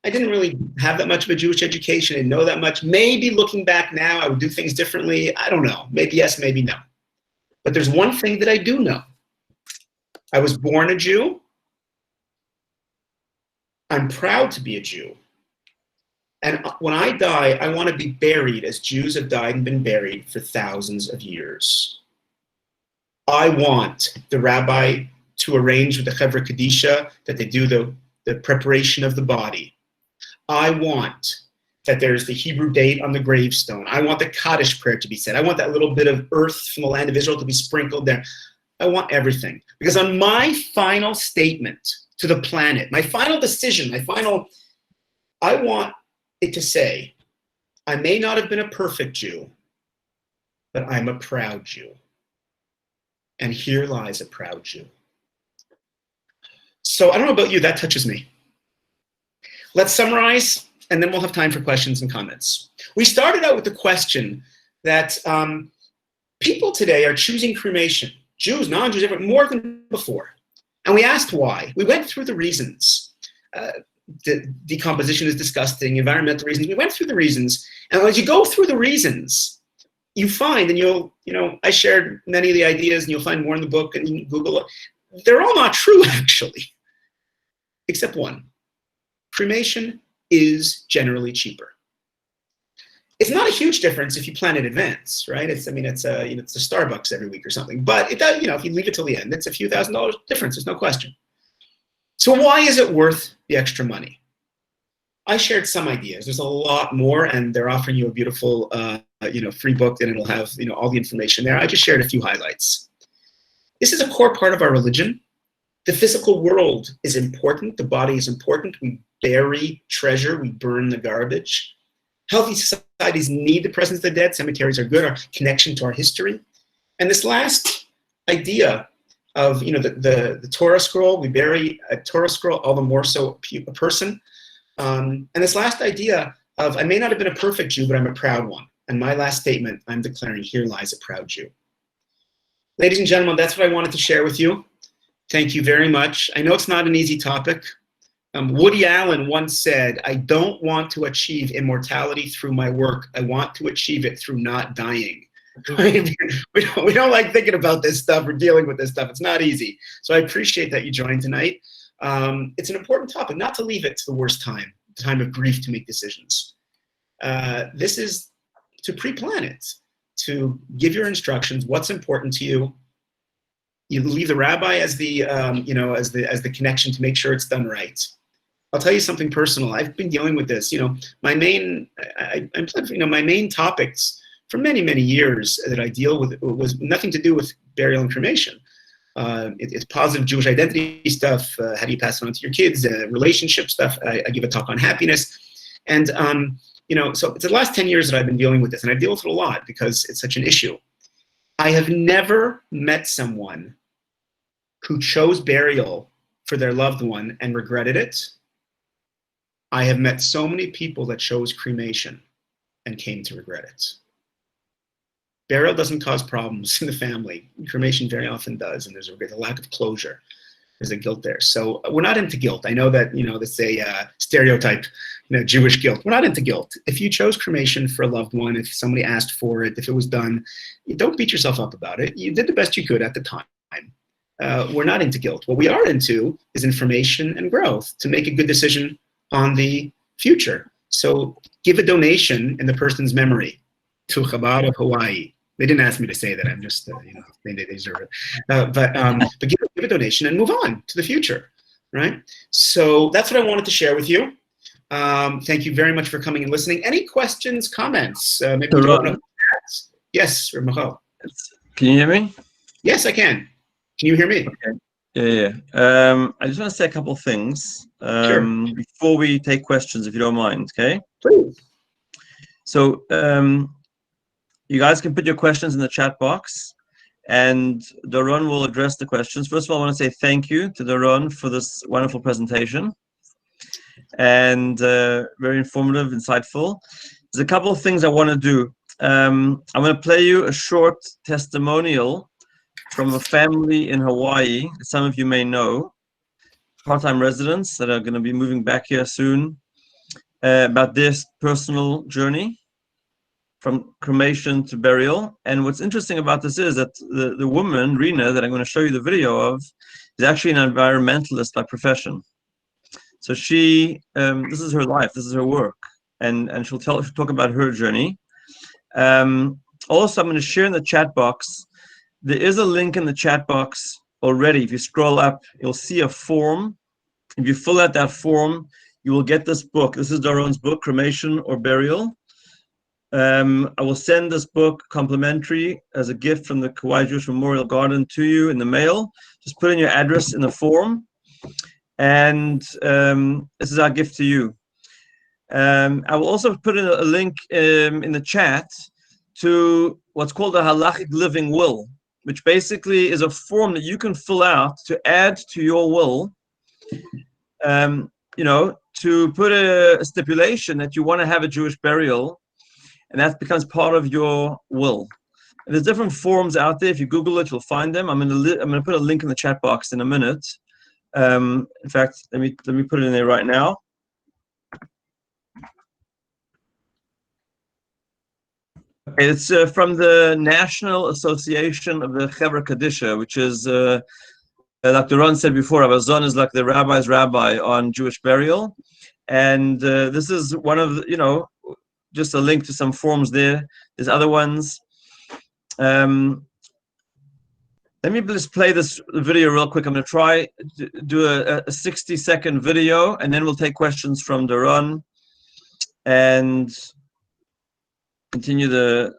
I didn't really have that much of a Jewish education and know that much. Maybe looking back now, I would do things differently. I don't know. Maybe yes, maybe no. But there's one thing that I do know. I was born a Jew. I'm proud to be a Jew. And when I die, I want to be buried as Jews have died and been buried for thousands of years. I want the rabbi to arrange with the Chevra Kadisha that they do the preparation of the body. I want that there's the Hebrew date on the gravestone. I want the Kaddish prayer to be said. I want that little bit of earth from the land of Israel to be sprinkled there. I want everything. Because on my final statement to the planet, my final decision, I want it to say, I may not have been a perfect Jew, but I'm a proud Jew. And here lies a proud Jew. So I don't know about you, that touches me. Let's summarize, and then we'll have time for questions and comments. We started out with the question that people today are choosing cremation, Jews, non-Jews, more than before. And we asked why. We went through the reasons. The decomposition is disgusting, environmental reasons. We went through the reasons. And as you go through the reasons, you find, and I shared many of the ideas, and you'll find more in the book, and you can Google it. They're all not true, actually, except one. Cremation is generally cheaper. It's not a huge difference if you plan in advance, right? It's a Starbucks every week or something. But it does, if you leave it till the end, it's a few $1,000s difference. There's no question. So why is it worth the extra money? I shared some ideas. There's a lot more, and they're offering you a beautiful, free book, and it'll have, all the information there. I just shared a few highlights. This is a core part of our religion. The physical world is important. The body is important. We bury treasure. We burn the garbage. Healthy societies need the presence of the dead. Cemeteries are good. Our connection to our history. And this last idea of, the Torah scroll, we bury a Torah scroll, all the more so a person. And this last idea of, I may not have been a perfect Jew, but I'm a proud one. And my last statement, I'm declaring, here lies a proud Jew. Ladies and gentlemen, that's what I wanted to share with you. Thank you very much. I know it's not an easy topic. Woody Allen once said, I don't want to achieve immortality through my work. I want to achieve it through not dying. we don't like thinking about this stuff or dealing with this stuff. It's not easy. So I appreciate that you joined tonight. It's an important topic, not to leave it to the worst time, the time of grief to make decisions. This is to pre-plan it, to give your instructions, what's important to you. You leave the rabbi as the as the connection to make sure it's done right. I'll tell you something personal. I've been dealing with this. My main topics for many years that I deal with was nothing to do with burial and cremation. It's positive Jewish identity stuff. How do you pass it on to your kids? Relationship stuff. I give a talk on happiness, and so it's the last 10 years that I've been dealing with this, and I deal with it a lot because it's such an issue. I have never met someone who chose burial for their loved one and regretted it. I have met so many people that chose cremation and came to regret it. Burial doesn't cause problems in the family. Cremation very often does, and there's a lack of closure. There's a guilt there. So we're not into guilt. I know that, that's a stereotype, Jewish guilt. We're not into guilt. If you chose cremation for a loved one, if somebody asked for it, if it was done, you don't beat yourself up about it. You did the best you could at the time. We're not into guilt. What we are into is information and growth to make a good decision on the future. So give a donation in the person's memory to Chabad of Hawaii. They didn't ask me to say that. I'm just, they deserve it. But give a donation and move on to the future, right? So that's what I wanted to share with you. Thank you very much for coming and listening. Any questions, comments? Maybe we can open up chats. Yes, Michal. Can you hear me? Yes, I can. Can you hear me? Okay. Yeah. I just want to say a couple of things before we take questions, if you don't mind, okay? Please. So you guys can put your questions in the chat box, and Doron will address the questions. First of all, I want to say thank you to Doron for this wonderful presentation, and very informative, insightful. There's a couple of things I want to do. I'm going to play you a short testimonial from a family in Hawaii that some of you may know, part-time residents that are going to be moving back here soon, about this personal journey from cremation to burial. And what's interesting about this is that the woman, Rena, that I'm going to show you the video of, is actually an environmentalist by profession. So she, this is her life, this is her work, and she'll talk about her journey. Also, I'm going to share in the chat box. There is a link in the chat box already. If you scroll up, you'll see a form. If you fill out that form, you will get this book. This is Doron's book, Cremation or Burial. I will send this book complimentary as a gift from the Kauai Jewish Memorial Garden to you in the mail. Just put in your address in the form, and this is our gift to you. I will also put in a link in the chat to what's called a halachic living will, which basically is a form that you can fill out to add to your will, to put a stipulation that you want to have a Jewish burial, and that becomes part of your will. And there's different forms out there. If you Google it, you'll find them. I'm going to put a link in the chat box in a minute. In fact, let me put it in there right now. Okay, it's from the National Association of the Chevra Kadisha, which is, like Doron said before, Rabbi Zon is like the rabbi's rabbi on Jewish burial. And this is one of the, just a link to some forms there. There's other ones. Let me just play this video real quick. I'm going to try to do a 60-second video, and then we'll take questions from Doron and continue the...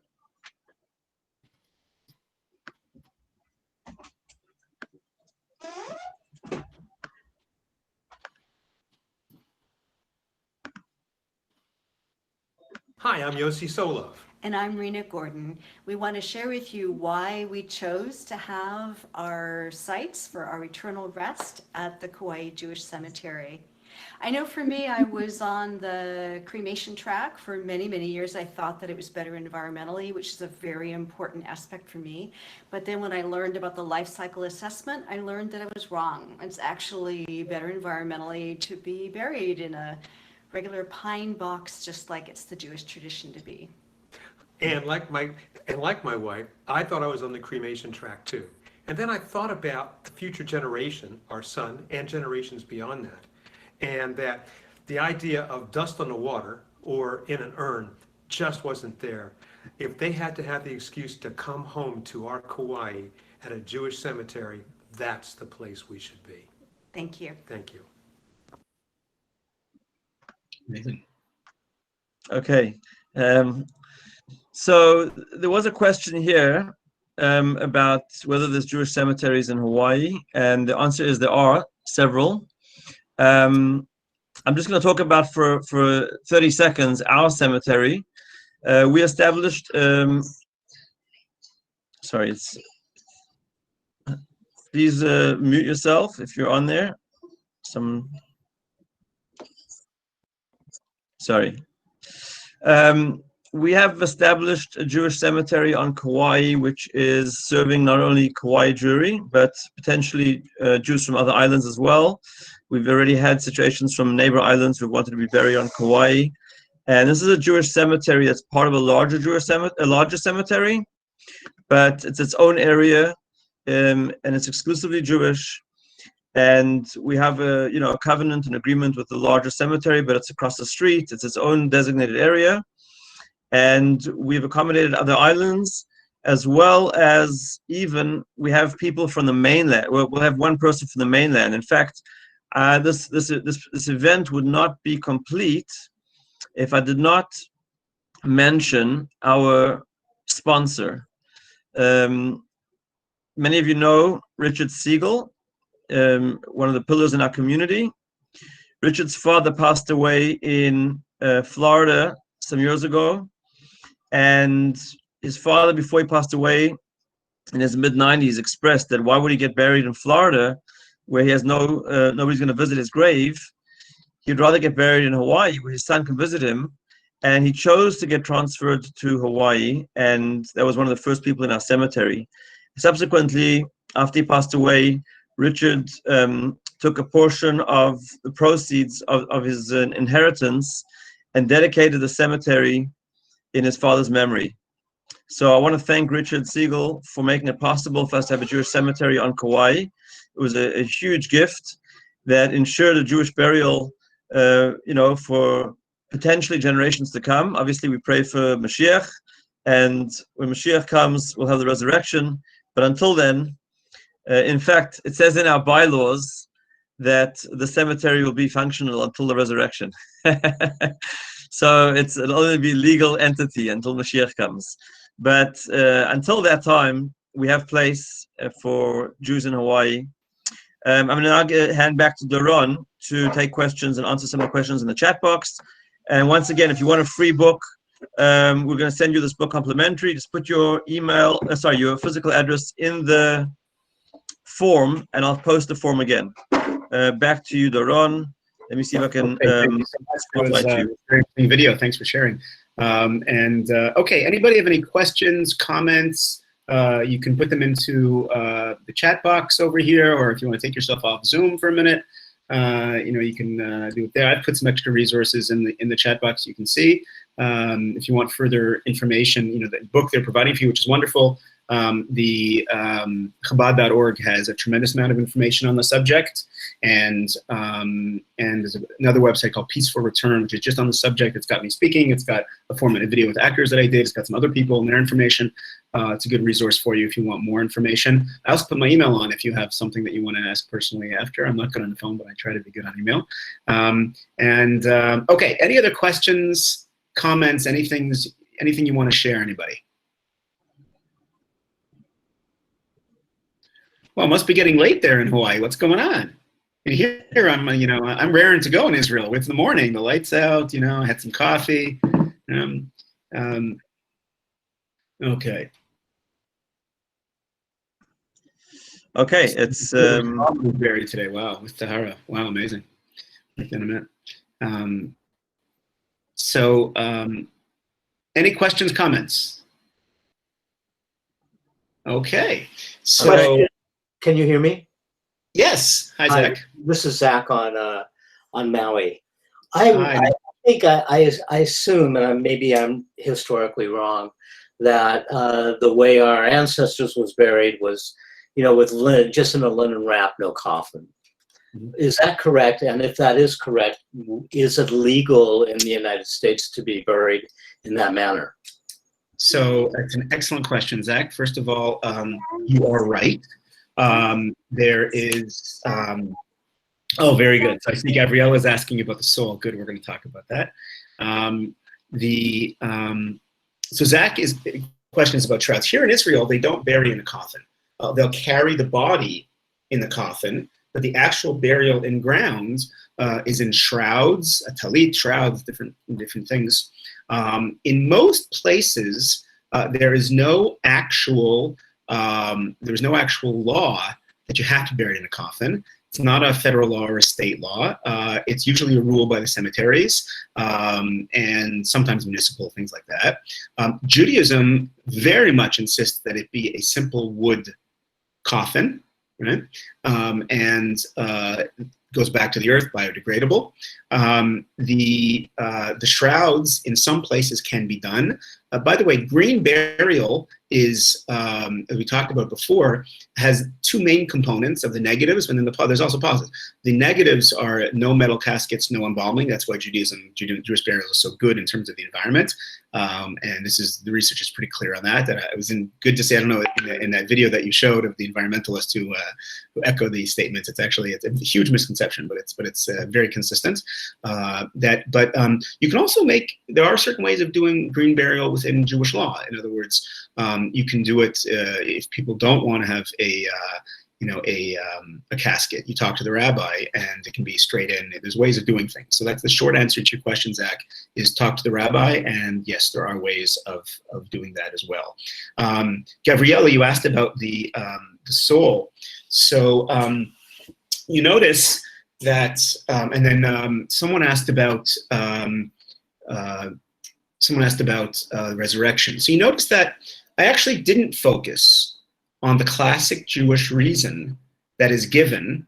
Hi, I'm Yossi Solov. And I'm Rena Gordon. We want to share with you why we chose to have our sites for our eternal rest at the Kauai Jewish Cemetery. I know for me, I was on the cremation track for many, many years. I thought that it was better environmentally, which is a very important aspect for me. But then when I learned about the life cycle assessment, I learned that I was wrong. It's actually better environmentally to be buried in a regular pine box, just like it's the Jewish tradition to be. And like my wife, I thought I was on the cremation track too. And then I thought about the future generation, our son, and generations beyond that. And that the idea of dust on the water or in an urn just wasn't there. If they had to have the excuse to come home to our Kauai at a Jewish cemetery, that's the place we should be. Thank you. Thank you. Amazing. Okay. So there was a question here about whether there's Jewish cemeteries in Hawaii, and the answer is there are several. I'm just going to talk about for 30 seconds our cemetery. We established. Sorry, please mute yourself if you're on there. Sorry. We have established a Jewish cemetery on Kauai, which is serving not only Kauai Jewry, but potentially Jews from other islands as well. We've already had situations from neighbor islands who wanted to be buried on Kauai. And this is a Jewish cemetery that's part of a larger larger cemetery, but it's its own area, and it's exclusively Jewish. And we have a covenant and agreement with the larger cemetery, but it's across the street. It's its own designated area. And we've accommodated other islands, as well as even we have people from the mainland. We'll have one person from the mainland. In fact, this event would not be complete if I did not mention our sponsor. Many of you know Richard Siegel, one of the pillars in our community. Richard's father passed away in Florida some years ago, and his father, before he passed away in his mid-90s, expressed that why would he get buried in Florida, where he has nobody's going to visit his grave? He'd rather get buried in Hawaii, where his son can visit him. And he chose to get transferred to Hawaii, and that was one of the first people in our cemetery. Subsequently, after he passed away, Richard took a portion of the proceeds of his inheritance and dedicated the cemetery in his father's memory. So I want to thank Richard Siegel for making it possible for us to have a Jewish cemetery on Kauai. It was a huge gift that ensured a Jewish burial, for potentially generations to come. Obviously, we pray for Mashiach, and when Mashiach comes, we'll have the resurrection. But until then, In fact, it says in our bylaws that the cemetery will be functional until the resurrection. So it'll only be legal entity until Mashiach comes. But until that time, we have place for Jews in Hawaii. I'm going to now hand back to Doron to take questions and answer some of the questions in the chat box. And once again, if you want a free book, we're going to send you this book complimentary. Just put your your physical address in the form, and I'll post the form again. Back to you, Doron. Let me see if I can. Thank you so much. That was a very interesting video. Thanks for sharing. Okay, anybody have any questions, comments? You can put them into the chat box over here, or if you want to take yourself off Zoom for a minute, you can do it there. I've put some extra resources in the chat box you can see. If you want further information, the book they're providing for you, which is wonderful. The Chabad.org has a tremendous amount of information on the subject, and there's another website called Peaceful Return, which is just on the subject. It's got me speaking. It's got a formative video with actors that I did. It's got some other people and their information. It's a good resource for you if you want more information. I also put my email on if you have something that you want to ask personally after. I'm not good on the phone, but I try to be good on email. Okay, any other questions, comments, anything you want to share, anybody? Well, it must be getting late there in Hawaii. What's going on? And here I'm raring to go in Israel. It's the morning, the lights out. I had some coffee. Okay. Okay, it's buried today. Wow, with Tahara. Wow, amazing. Right in a minute. Any questions, comments? Okay. So. Can you hear me? Yes. Hi, Zach. This is Zach on Maui. I think I assume, and maybe I'm historically wrong, that the way our ancestors was buried was, with linen, just in a linen wrap, no coffin. Mm-hmm. Is that correct? And if that is correct, is it legal in the United States to be buried in that manner? So that's an excellent question, Zach. First of all, you are right. There is, very good. So I see Gabrielle is asking about the soul. Good, we're going to talk about that. So Zach is questions about shrouds. Here in Israel, they don't bury in a coffin. They'll carry the body in the coffin, but the actual burial in ground is in shrouds, a talit, shrouds, different things. In most places, there is no actual law that you have to bury it in a coffin. It's not a federal law or a state law. It's usually a rule by the cemeteries and sometimes municipal, things like that. Judaism very much insists that it be a simple wood coffin, right? Goes back to the earth, biodegradable. The shrouds in some places can be done. By the way, green burial is, as we talked about before, has two main components of the negatives, and then there's also positives. The negatives are no metal caskets, no embalming. That's why Jewish burial is so good in terms of the environment. And the research is pretty clear on that. It was good to say, I don't know, in that video that you showed of the environmentalists who echo these statements. It's a huge misconception, but it's very consistent. You can also there are certain ways of doing green burial within Jewish law. In other words, you can do it if people don't want to have a casket. You talk to the rabbi, and it can be straight in. There's ways of doing things. So that's the short answer to your question, Zach, is talk to the rabbi, and yes, there are ways of doing that as well. Gabriella, you asked about the soul. So you notice that, and then someone asked about resurrection. So you notice that I actually didn't focus on the classic Jewish reason that is given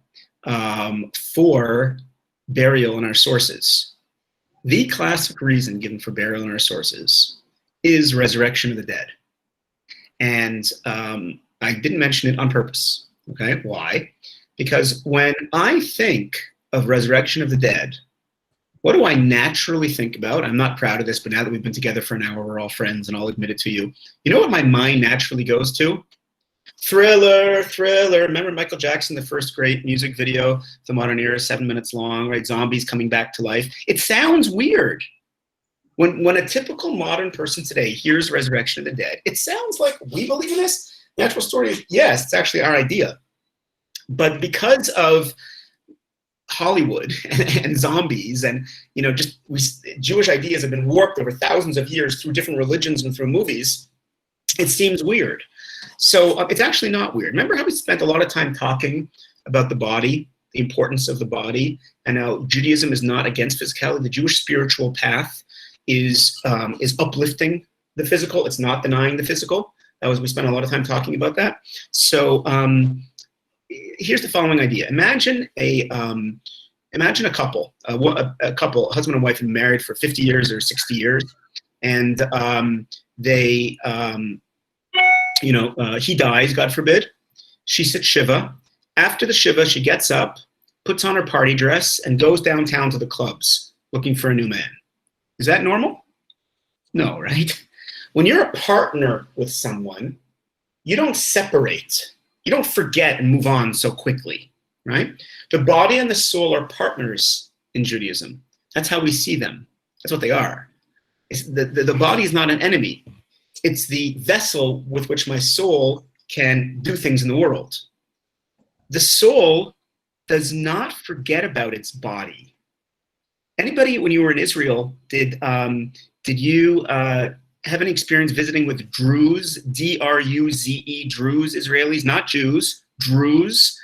for burial in our sources. The classic reason given for burial in our sources is resurrection of the dead. And I didn't mention it on purpose. Okay, why? Because when I think of resurrection of the dead, what do I naturally think about? I'm not proud of this, but now that we've been together for an hour, we're all friends, and I'll admit it to you. You know what my mind naturally goes to? Thriller. Remember Michael Jackson, the first great music video, The Modern Era, 7 minutes long, right? Zombies coming back to life. It sounds weird. When a typical modern person today hears resurrection of the dead, it sounds like we believe in this. The actual story is, yes, it's actually our idea. But because of Hollywood and zombies and, Jewish ideas have been warped over thousands of years through different religions and through movies, it seems weird. So it's actually not weird. Remember how we spent a lot of time talking about the body, the importance of the body, and how Judaism is not against physicality. The Jewish spiritual path is uplifting the physical. It's not denying the physical. We spent a lot of time talking about that. So here's the following idea. Imagine a couple, a husband and wife, been married for 50 years or 60 years, and he dies, God forbid. She sits Shiva. After the Shiva, she gets up, puts on her party dress, and goes downtown to the clubs looking for a new man. Is that normal? No, right? When you're a partner with someone, you don't separate. You don't forget and move on so quickly, right? The body and the soul are partners in Judaism. That's how we see them. That's what they are. The body is not an enemy. It's the vessel with which my soul can do things in the world. The soul does not forget about its body. Anybody, when you were in Israel, did you have any experience visiting with Druze, D-R-U-Z-E, Druze Israelis, not Jews, Druze?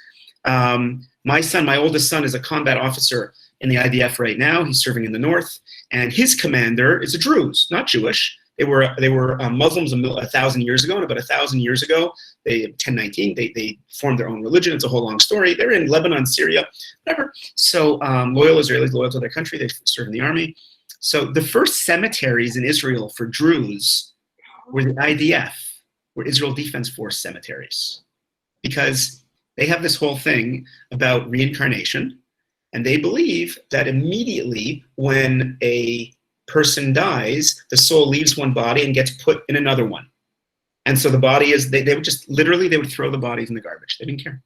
My oldest son, is a combat officer in the IDF right now. He's serving in the north, and his commander is a Druze, not Jewish. They were Muslims 1,000 years ago, and about 1,000 years ago, 1019, they formed their own religion. It's a whole long story. They're in Lebanon, Syria, whatever. So loyal Israelis, loyal to their country. They serve in the army. So the first cemeteries in Israel for Druze were the IDF, were Israel Defense Force cemeteries, because they have this whole thing about reincarnation, and they believe that immediately when a person dies, the soul leaves one body and gets put in another one. And so the body is, they would just literally, they would throw the bodies in the garbage. They didn't care.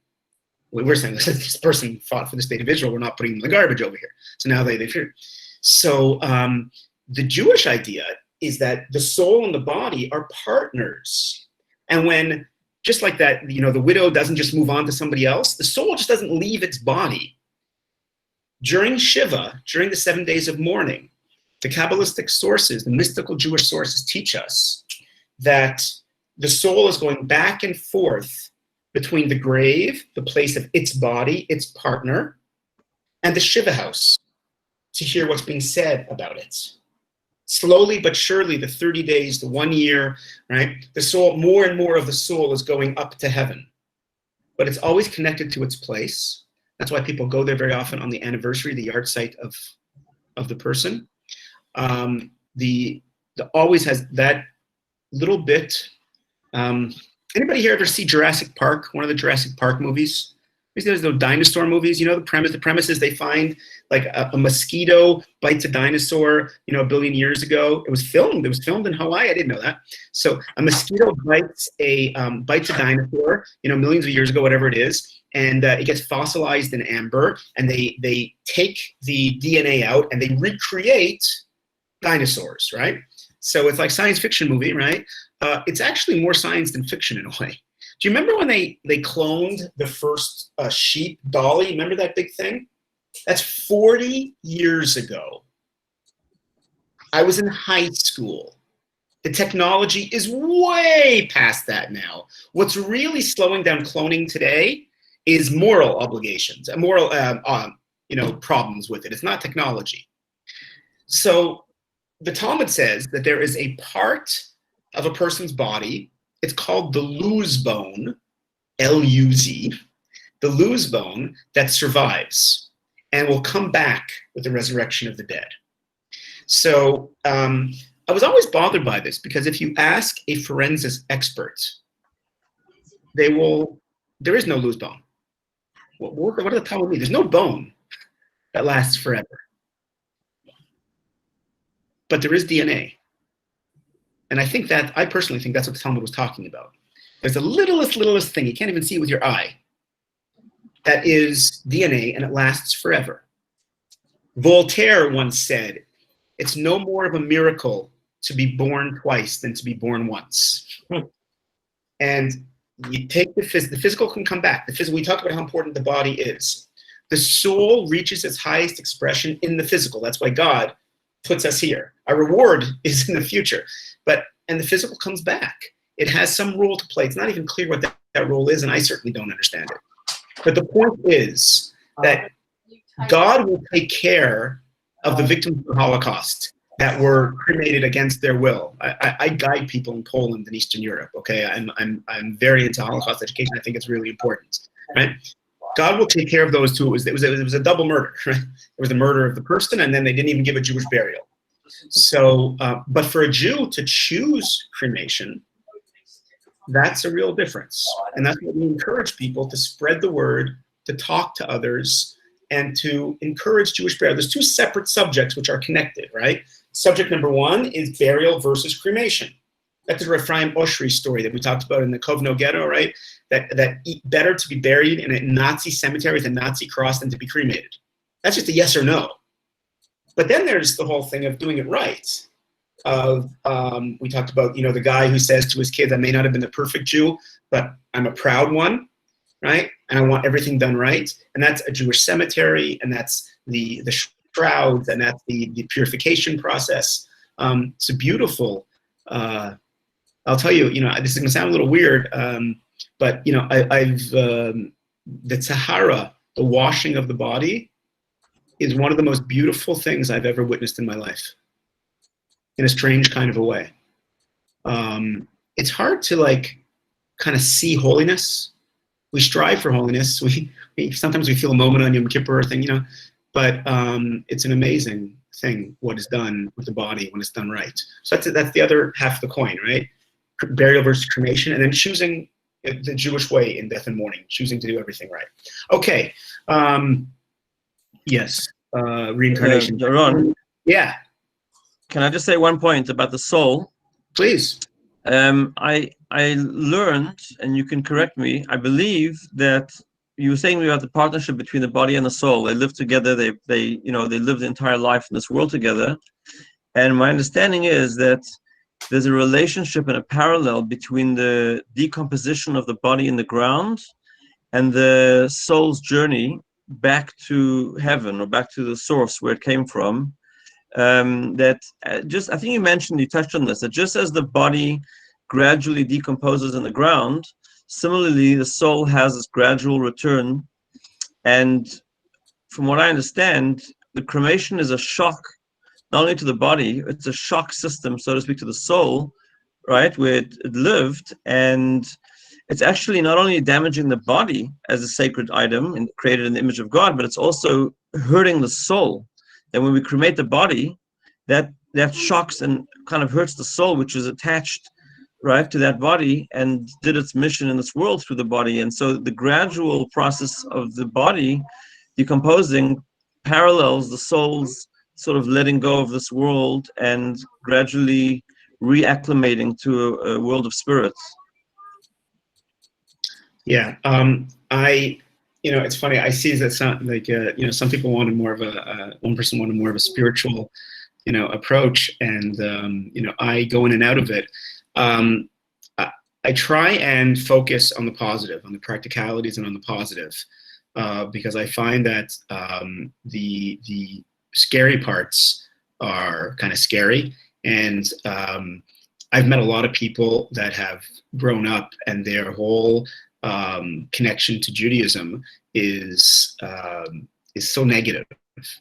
We're saying this person fought for the state of Israel. We're not putting them in the garbage over here. So now they fear. So the Jewish idea is that the soul and the body are partners. And when, just like that, the widow doesn't just move on to somebody else, the soul just doesn't leave its body. During Shiva, during the 7 days of mourning, the Kabbalistic sources, the mystical Jewish sources teach us that the soul is going back and forth between the grave, the place of its body, its partner, and the Shiva house to hear what's being said about it. Slowly but surely, the 30 days, the 1 year, right? The soul, more and more of the soul is going up to heaven. But it's always connected to its place. That's why people go there very often on the anniversary, the yard site of the person. The always has that little bit. Anybody here ever see Jurassic Park? One of the Jurassic Park movies? There's those dinosaur movies. The premise. The premise is they find like a mosquito bites a dinosaur. 1 billion years ago. It was filmed in Hawaii. I didn't know that. So a mosquito bites a dinosaur. Millions of years ago, whatever it is. And it gets fossilized in amber, and they take the DNA out and they recreate dinosaurs, right? So it's like science fiction movie, right? It's actually more science than fiction in a way. Do you remember when they cloned the first sheep, Dolly? Remember that big thing? That's 40 years ago. I was in high school. The technology is way past that now. What's really slowing down cloning today is moral obligations, moral problems with it. It's not technology. So the Talmud says that there is a part of a person's body, it's called the luz bone, L-U-Z, the luz bone that survives and will come back with the resurrection of the dead. So I was always bothered by this, because if you ask a forensics expert, there is no luz bone. What do the Talmud mean? There's no bone that lasts forever. But there is DNA. And I personally think that's what the Talmud was talking about. There's the littlest thing. You can't even see it with your eye. That is DNA, and it lasts forever. Voltaire once said, it's no more of a miracle to be born twice than to be born once. And you take the physical can come back. We talked about how important the body is. The soul reaches its highest expression in the physical. That's why God puts us here. Our reward is in the future. And the physical comes back. It has some role to play. It's not even clear what that role is, and I certainly don't understand it. But the point is that God will take care of the victims of the Holocaust that were cremated against their will. I guide people in Poland and Eastern Europe. Okay, I'm very into Holocaust education. I think it's really important, right? God will take care of those two. It was a double murder. Right? It was the murder of the person, and then they didn't even give a Jewish burial. So, but for a Jew to choose cremation, that's a real difference, and that's what we encourage people to spread the word, to talk to others, and to encourage Jewish burial. There's two separate subjects which are connected, right? Subject number one is burial versus cremation. That's the Ephraim Oshry story that we talked about in the Kovno Ghetto, right? That better to be buried in a Nazi cemetery with a Nazi cross than to be cremated. That's just a yes or no. But then there's the whole thing of doing it right. We talked about, the guy who says to his kids, I may not have been the perfect Jew, but I'm a proud one, right? And I want everything done right. And that's a Jewish cemetery, and that's the shrouds, and that's the purification process. It's a beautiful, I'll tell you, this is going to sound a little weird, but, I've the tahara, the washing of the body, is one of the most beautiful things I've ever witnessed in my life, in a strange kind of a way. It's hard to kind of see holiness. We strive for holiness. We sometimes we feel a moment on Yom Kippur thing, but it's an amazing thing what is done with the body when it's done right. So that's the other half of the coin, right? Burial versus cremation, and then choosing the Jewish way in death and mourning, choosing to do everything right. Okay. Yes. Reincarnation. Doron, Yeah. can I just say one point about the soul? Please. I learned, and you can correct me, I believe that you were saying about the partnership between the body and the soul. They live together, they live the entire life in this world together. And my understanding is that there's a relationship and a parallel between the decomposition of the body in the ground and the soul's journey back to heaven, or back to the source where it came from. I think you touched on this, that just as the body gradually decomposes in the ground, similarly the soul has this gradual return. And from what I understand, the cremation is a shock, not only to the body, it's a shock system, so to speak, to the soul, right, where it lived. And it's actually not only damaging the body as a sacred item and created in the image of God, but it's also hurting the soul. And when we cremate the body, that shocks and kind of hurts the soul, which is attached, right, to that body and did its mission in this world through the body. And so the gradual process of the body decomposing parallels the soul's sort of letting go of this world and gradually reacclimating to a world of spirits. Yeah. It's funny. I see that some people wanted more of one person wanted more of a spiritual, approach, and I go in and out of it. I try and focus on the positive, on the practicalities, and on the positive, because I find that the scary parts are kind of scary, and I've met a lot of people that have grown up and their whole connection to Judaism is so negative.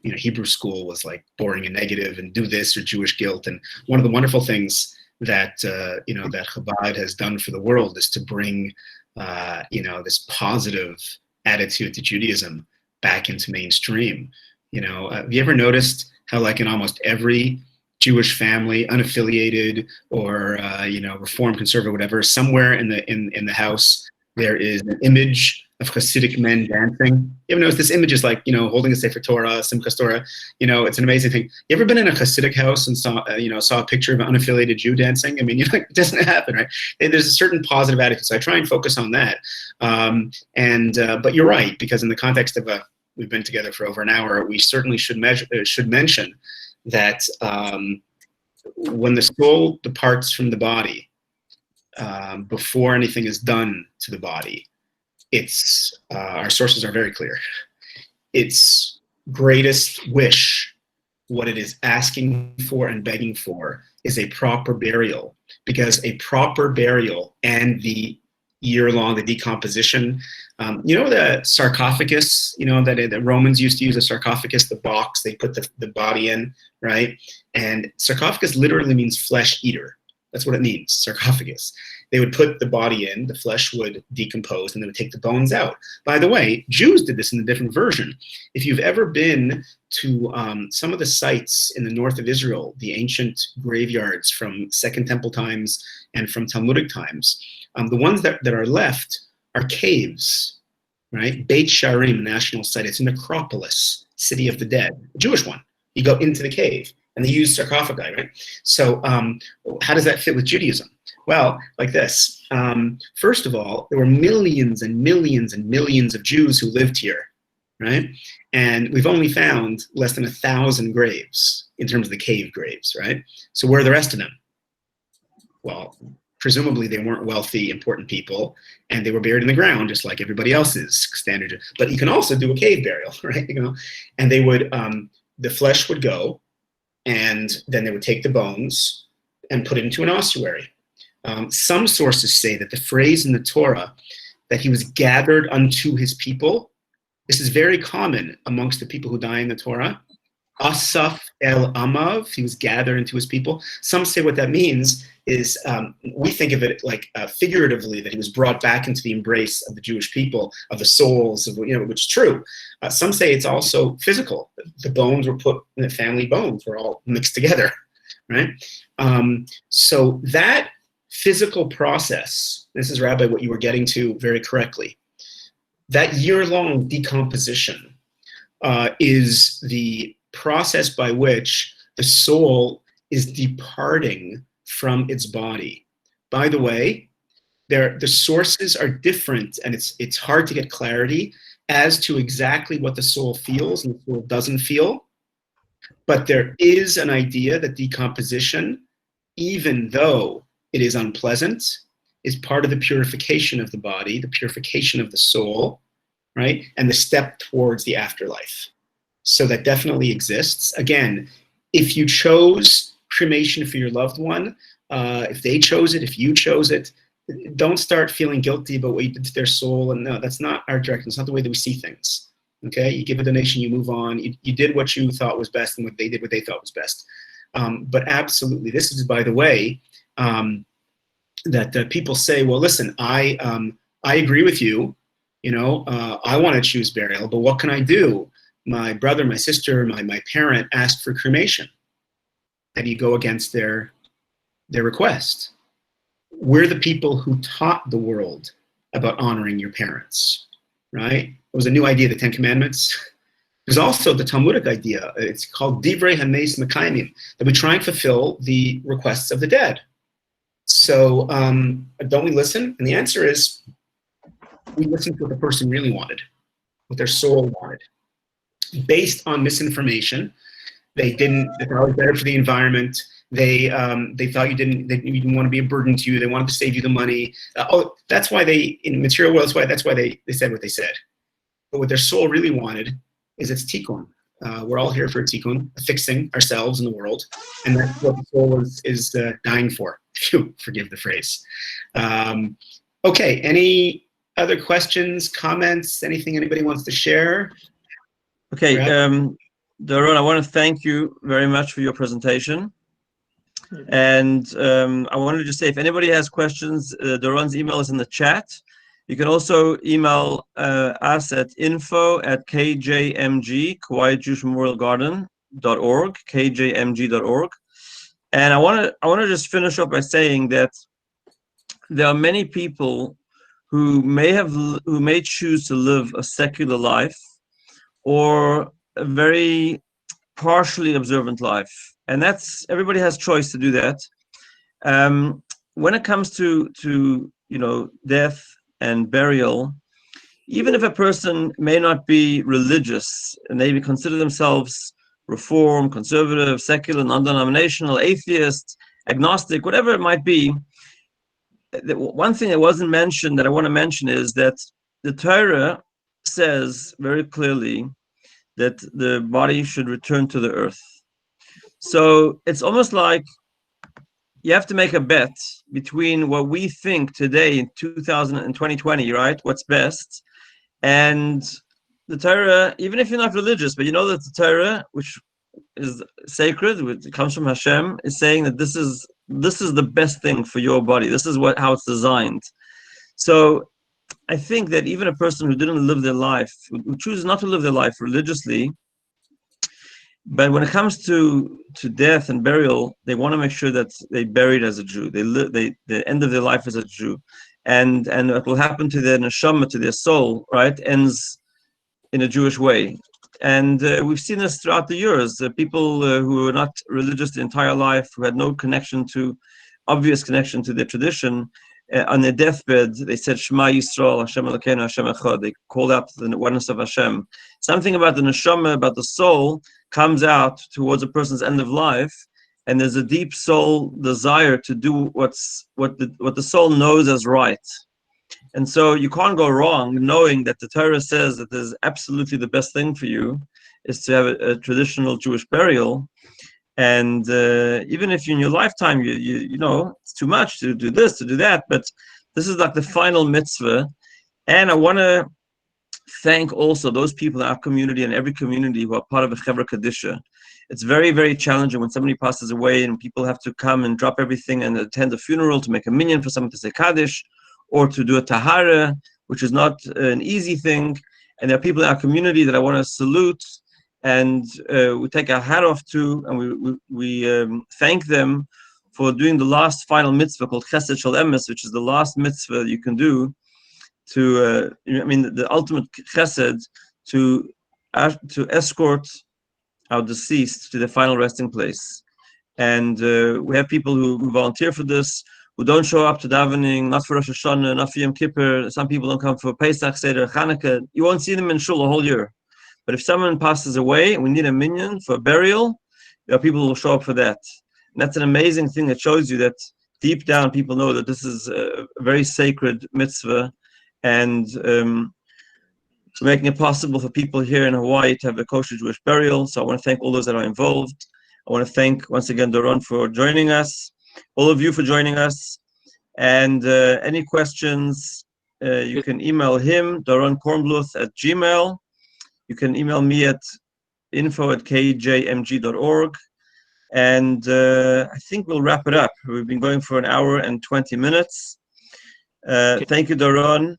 Hebrew school was like boring and negative, and do this, or Jewish guilt. And one of the wonderful things that that Chabad has done for the world is to bring this positive attitude to Judaism back into mainstream. Have you ever noticed how, like, in almost every Jewish family, unaffiliated or Reformed, conservative, whatever, somewhere in the house there is an image of Hasidic men dancing. You ever notice this image is like, holding a Sefer Torah, Simchas Torah, it's an amazing thing. You ever been in a Hasidic house and saw a picture of an unaffiliated Jew dancing? I mean, it doesn't happen, right? There's a certain positive attitude. So I try and focus on that. But you're right, because in the context of we've been together for over an hour, we certainly should mention that when the soul departs from the body, before anything is done to the body, it's our sources are very clear. Its greatest wish, what it is asking for and begging for, is a proper burial, because a proper burial and the year-long, the decomposition, the sarcophagus, that the Romans used to use a sarcophagus, the box they put the body in, right? And sarcophagus literally means flesh eater. That's what it means, sarcophagus. They would put the body in, the flesh would decompose, and they would take the bones out. By the way, Jews did this in a different version. If you've ever been to some of the sites in the north of Israel, the ancient graveyards from Second Temple times and from Talmudic times, the ones that are left are caves, right? Beit Sharim, national site. It's a necropolis, city of the dead, a Jewish one. You go into the cave, and they use sarcophagi, right? So how does that fit with Judaism? Well, like this. First of all, there were millions and millions and millions of Jews who lived here, right? And we've only found less than 1,000 graves in terms of the cave graves, right? So where are the rest of them? Well, presumably they weren't wealthy, important people, and they were buried in the ground just like everybody else's standard. But you can also do a cave burial, right? And they would, the flesh would go, and then they would take the bones and put it into an ossuary. Some sources say that the phrase in the Torah that he was gathered unto his people, this is very common amongst the people who die in the Torah. Asaf el Amav, he was gathered into his people. Some say what that means is, we think of it like figuratively, that he was brought back into the embrace of the Jewish people, of the souls, of, which is true. Some say it's also physical. The bones were put in the family bones, were all mixed together, right? So that physical process, this is, Rabbi, what you were getting to very correctly, that year-long decomposition is the process by which the soul is departing from its body. By the way, the sources are different, and it's hard to get clarity as to exactly what the soul feels and the soul doesn't feel. But there is an idea that decomposition, even though it is unpleasant, is part of the purification of the body, the purification of the soul, right? And the step towards the afterlife. So that definitely exists. Again, if you chose cremation for your loved one, if they chose it, if you chose it, don't start feeling guilty about what you did to their soul. And no, that's not our direction. It's not the way that we see things. Okay, you give a donation, you move on. You did what you thought was best, and what they did what they thought was best. But absolutely, this is, by the way, that people say, well, listen, I agree with you. I want to choose burial, but what can I do? My brother, my sister, my parent asked for cremation. And you go against their request. We're the people who taught the world about honoring your parents, right? It was a new idea, the Ten Commandments. There's also the Talmudic idea. It's called Divrei Hameis Mekayimim, that we try and fulfill the requests of the dead. So don't we listen? And the answer is, we listen to what the person really wanted, what their soul wanted. Based on misinformation, they thought it was better for the environment. They thought you didn't want to be a burden to you. They wanted to save you the money. That's why in the material world, that's why they said what they said. But what their soul really wanted is its tikkun. We're all here for a tikkun, fixing ourselves in the world, and that's what the soul is dying for, if you forgive the phrase. Okay, any other questions, comments, anything anybody wants to share? Okay, Doron, I want to thank you very much for your presentation. And I wanted to just say, if anybody has questions, Doron's email is in the chat. You can also email us at info@kjmg, Kauai Jewish Memorial Garden.org, kjmg.org. And I want to just finish up by saying that there are many people who may choose to live a secular life or a very partially observant life, and that's everybody has choice to do that. When it comes to death and burial, even if a person may not be religious and they consider themselves reform, conservative, secular, non-denominational, atheist, agnostic, whatever it might be, one thing that wasn't mentioned that I want to mention is that the Torah says very clearly that the body should return to the earth. So it's almost like you have to make a bet between what we think today in 2020, right? What's best, and the Torah. Even if you're not religious, but you know that the Torah, which is sacred, which comes from Hashem, is saying that this is the best thing for your body. This is how it's designed. So I think that even a person who didn't live their life, who chooses not to live their life religiously, but when it comes to death and burial, they want to make sure that they buried as a Jew. The end of their life as a Jew, and what will happen to their neshama, to their soul, right, ends in a Jewish way. And we've seen this throughout the years. People who were not religious the entire life, who had no obvious connection to their tradition, on their deathbed, they said, Shema Yisrael, Hashem Elokeinu, Hashem Echad. They called out the oneness of Hashem. Something about the neshama, about the soul, comes out towards a person's end of life, and there's a deep soul desire to do what the soul knows as right. And so you can't go wrong knowing that the Torah says that there's absolutely the best thing for you is to have a traditional Jewish burial. And even if in your lifetime you know it's too much to do this, to do that, but this is like the final mitzvah. And I want to thank also those people in our community and every community who are part of a Chevra Kadisha. It's very, very challenging when somebody passes away and people have to come and drop everything and attend a funeral to make a minyan for someone to say Kaddish or to do a tahara, which is not an easy thing. And there are people in our community that I want to salute, and we take our hat off to, and we thank them for doing the last final mitzvah called Chesed Shel Emes, which is the last mitzvah you can do to, the ultimate chesed, to escort our deceased to the final resting place. And we have people who volunteer for this, who don't show up to davening, not for Rosh Hashanah, not for Yom Kippur. Some people don't come for Pesach, Seder, Chanukah. You won't see them in shul a whole year. But if someone passes away and we need a minyan for burial, there are people who will show up for that. And that's an amazing thing that shows you that deep down people know that this is a very sacred mitzvah, and making it possible for people here in Hawaii to have a kosher Jewish burial. So I want to thank all those that are involved. I want to thank once again Doron for joining us, all of you for joining us. And any questions, you can email him, Doron Kornbluth @gmail. You can email me at info@kjmg.org. And I think we'll wrap it up. We've been going for 1 hour and 20 minutes. Thank you, Doron.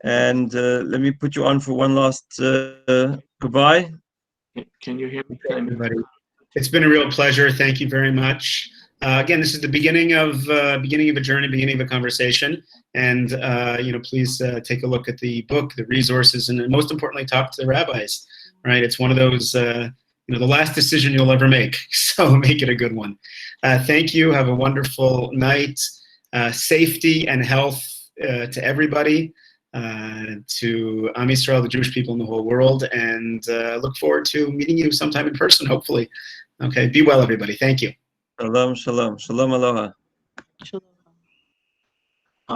And let me put you on for one last goodbye. Can you hear me? Everybody, it's been a real pleasure. Thank you very much. Again, this is the beginning of a journey, beginning of a conversation. And please take a look at the book, the resources, and most importantly, talk to the rabbis. Right? It's one of those the last decision you'll ever make. So make it a good one. Thank you. Have a wonderful night. Safety and health to everybody. To Am Yisrael, the Jewish people in the whole world, and look forward to meeting you sometime in person, hopefully. Okay, be well, everybody. Thank you. Shalom, shalom, shalom aloha. Shalom.